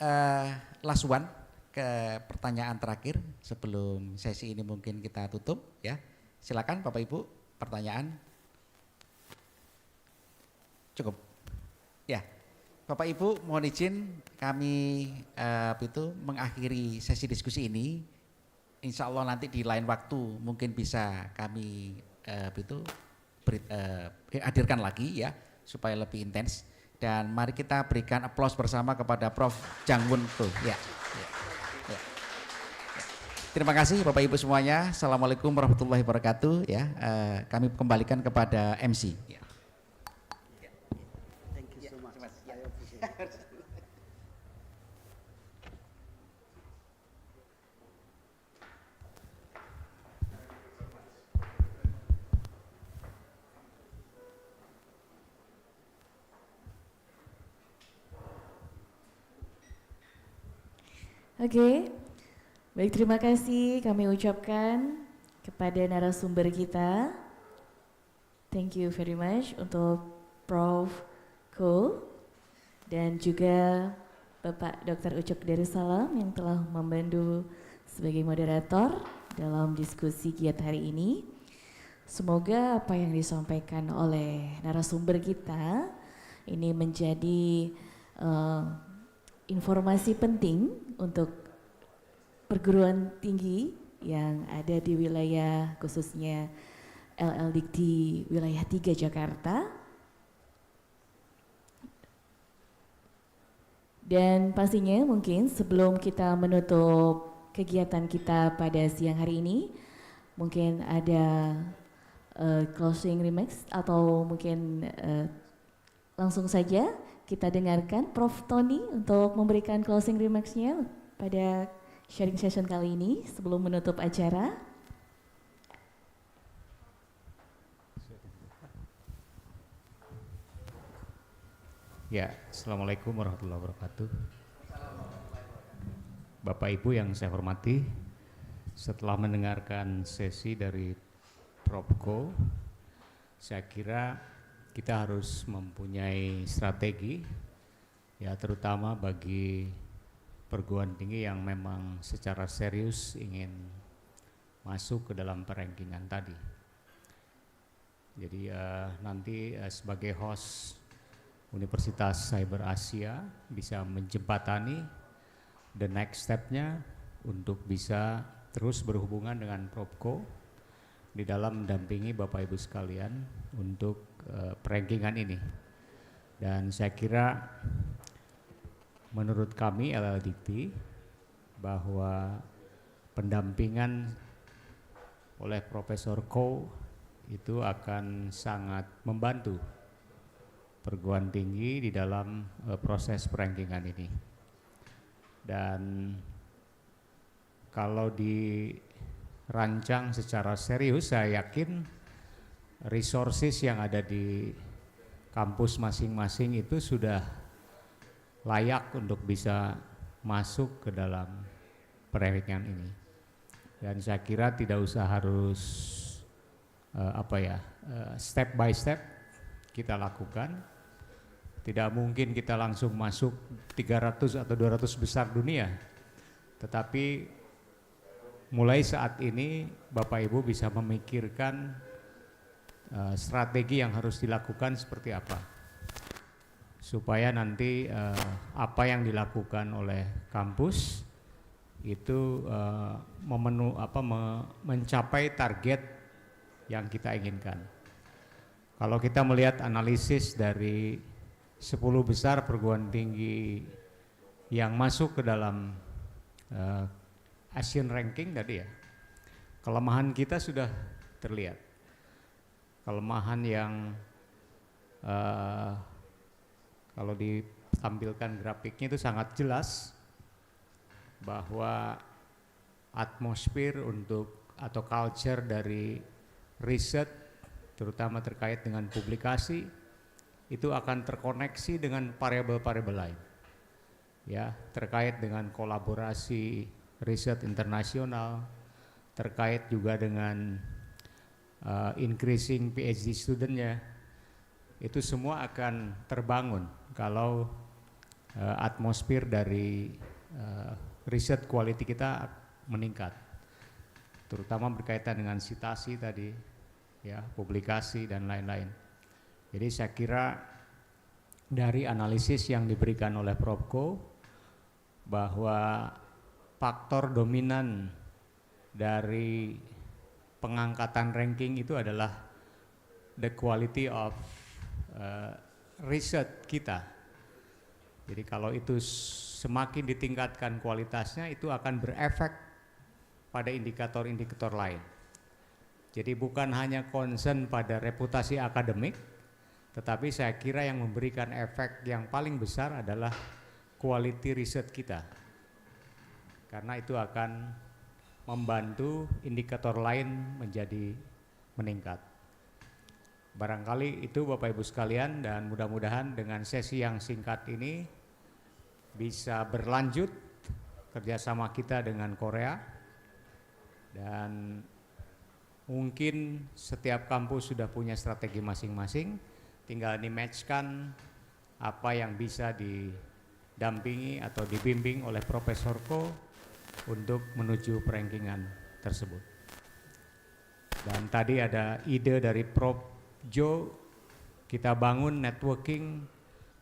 last one ke pertanyaan terakhir sebelum sesi ini mungkin kita tutup ya. Silakan Bapak Ibu, pertanyaan. Cukup. Ya. Bapak Ibu, mohon izin kami mengakhiri sesi diskusi ini. Insya Allah nanti di lain waktu mungkin bisa kami hadirkan lagi ya supaya lebih intens. Dan mari kita berikan aplaus bersama kepada Prof. Jang. Ya. Terima kasih Bapak Ibu semuanya. Assalamualaikum warahmatullahi wabarakatuh. Ya, kami kembalikan kepada MC. Ya. Thank you so much. I appreciate it. Oke, baik, terima kasih kami ucapkan kepada narasumber kita. Thank you very much untuk Prof. Ko dan juga Bapak Dr. Ucok Darussalam yang telah membantu sebagai moderator dalam diskusi giat hari ini. Semoga apa yang disampaikan oleh narasumber kita ini menjadi informasi penting untuk perguruan tinggi yang ada di wilayah khususnya LLDIKTI Wilayah 3 Jakarta. Dan pastinya mungkin sebelum kita menutup kegiatan kita pada siang hari ini, mungkin ada closing remarks atau mungkin langsung saja kita dengarkan Prof. Tony untuk memberikan closing remarks-nya pada sharing session kali ini sebelum menutup acara. Ya, Assalamualaikum warahmatullahi wabarakatuh. Bapak Ibu yang saya hormati, setelah mendengarkan sesi dari Prof. Ko, saya kira kita harus mempunyai strategi, ya terutama bagi perguruan tinggi yang memang secara serius ingin masuk ke dalam perankingan tadi. Jadi nanti sebagai host Universitas Cyber Asia bisa menjembatani the next step-nya untuk bisa terus berhubungan dengan Prof. Ko di dalam mendampingi Bapak Ibu sekalian untuk perankingan ini. Dan saya kira menurut kami LLDIKTI bahwa pendampingan oleh Profesor Ko itu akan sangat membantu perguruan tinggi di dalam proses perankingan ini. Dan kalau dirancang secara serius, saya yakin resources yang ada di kampus masing-masing itu sudah layak untuk bisa masuk ke dalam perankingan ini. Dan saya kira tidak usah harus step by step kita lakukan. Tidak mungkin kita langsung masuk 300 atau 200 besar dunia. Tetapi mulai saat ini Bapak Ibu bisa memikirkan strategi yang harus dilakukan seperti apa. Supaya nanti apa yang dilakukan oleh kampus itu mencapai target yang kita inginkan. Kalau kita melihat analisis dari 10 besar perguruan tinggi yang masuk ke dalam Asian ranking tadi ya, kelemahan kita sudah terlihat. Kelemahan yang kalau ditampilkan grafiknya itu sangat jelas bahwa atmosfer atau culture dari riset terutama terkait dengan publikasi itu akan terkoneksi dengan variabel-variabel lain ya, terkait dengan kolaborasi riset internasional, terkait juga dengan increasing Ph.D student-nya. Itu semua akan terbangun kalau atmosfer dari riset quality kita meningkat, terutama berkaitan dengan citasi tadi, ya, publikasi dan lain-lain. Jadi saya kira dari analisis yang diberikan oleh Prof. Ko bahwa faktor dominan dari pengangkatan ranking itu adalah the quality of riset kita. Jadi kalau itu semakin ditingkatkan kualitasnya, itu akan berefek pada indikator-indikator lain. Jadi bukan hanya concern pada reputasi akademik, tetapi saya kira yang memberikan efek yang paling besar adalah quality riset kita. Karena itu akan membantu indikator lain menjadi meningkat. Barangkali itu Bapak Ibu sekalian, dan mudah-mudahan dengan sesi yang singkat ini bisa berlanjut kerjasama kita dengan Korea, dan mungkin setiap kampus sudah punya strategi masing-masing, tinggal di-match-kan apa yang bisa didampingi atau dibimbing oleh Profesor Ko untuk menuju perankingan tersebut. Dan tadi ada ide dari Prof. Jo, kita bangun networking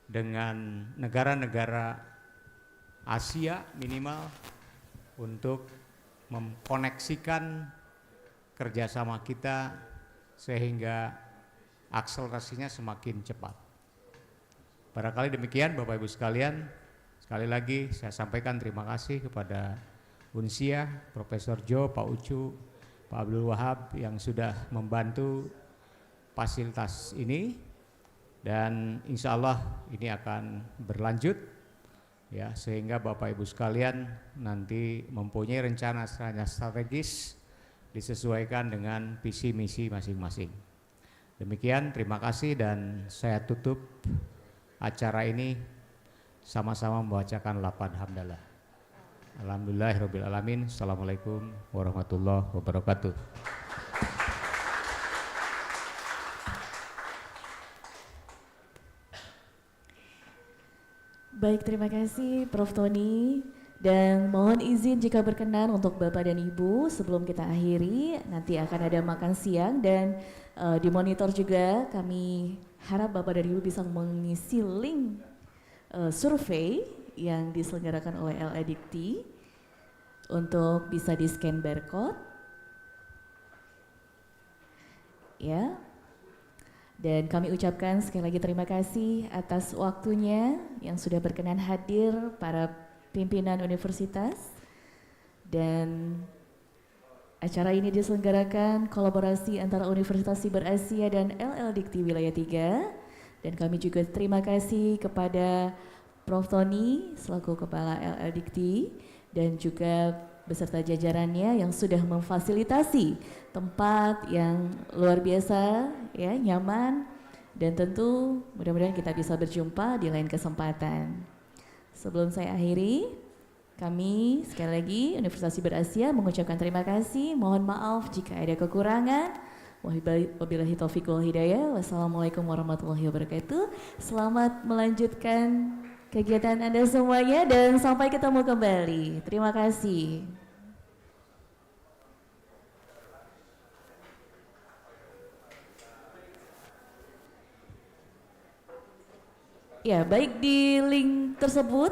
dengan negara-negara Asia minimal untuk mengkoneksikan kerjasama kita sehingga akselerasinya semakin cepat. Barangkali demikian Bapak Ibu sekalian. Sekali lagi saya sampaikan terima kasih kepada Unsia, Profesor Jo, Pak Ucu, Pak Abdul Wahab yang sudah membantu fasilitas ini, dan insya Allah ini akan berlanjut ya, sehingga Bapak Ibu sekalian nanti mempunyai rencana strategis disesuaikan dengan visi misi masing-masing. Demikian, terima kasih, dan saya tutup acara ini sama-sama membacakan lapan hamdalah. Alhamdulillahirabbil alamin. Assalamualaikum warahmatullahi wabarakatuh. Baik, terima kasih Prof. Tony, dan mohon izin jika berkenan untuk Bapak dan Ibu sebelum kita akhiri, nanti akan ada makan siang, dan di monitor juga kami harap Bapak dan Ibu bisa mengisi link survei yang diselenggarakan oleh LLDIKTI untuk bisa di-scan barcode ya. Dan kami ucapkan sekali lagi terima kasih atas waktunya yang sudah berkenan hadir para pimpinan universitas, dan acara ini diselenggarakan kolaborasi antara Universitas Siber Asia dan LLDIKTI Wilayah 3, dan kami juga terima kasih kepada Prof. Tony selaku Kepala LLDIKTI dan juga beserta jajarannya yang sudah memfasilitasi tempat yang luar biasa ya, nyaman, dan tentu mudah-mudahan kita bisa berjumpa di lain kesempatan. Sebelum saya akhiri, Kami sekali lagi Universitas Berasia mengucapkan terima kasih. Mohon maaf jika ada kekurangan. Wabillahi taufiq wal hidayah. Wassalamualaikum warahmatullahi wabarakatuh. Selamat melanjutkan kegiatan Anda semuanya dan sampai ketemu kembali. Terima kasih. Ya, baik di link tersebut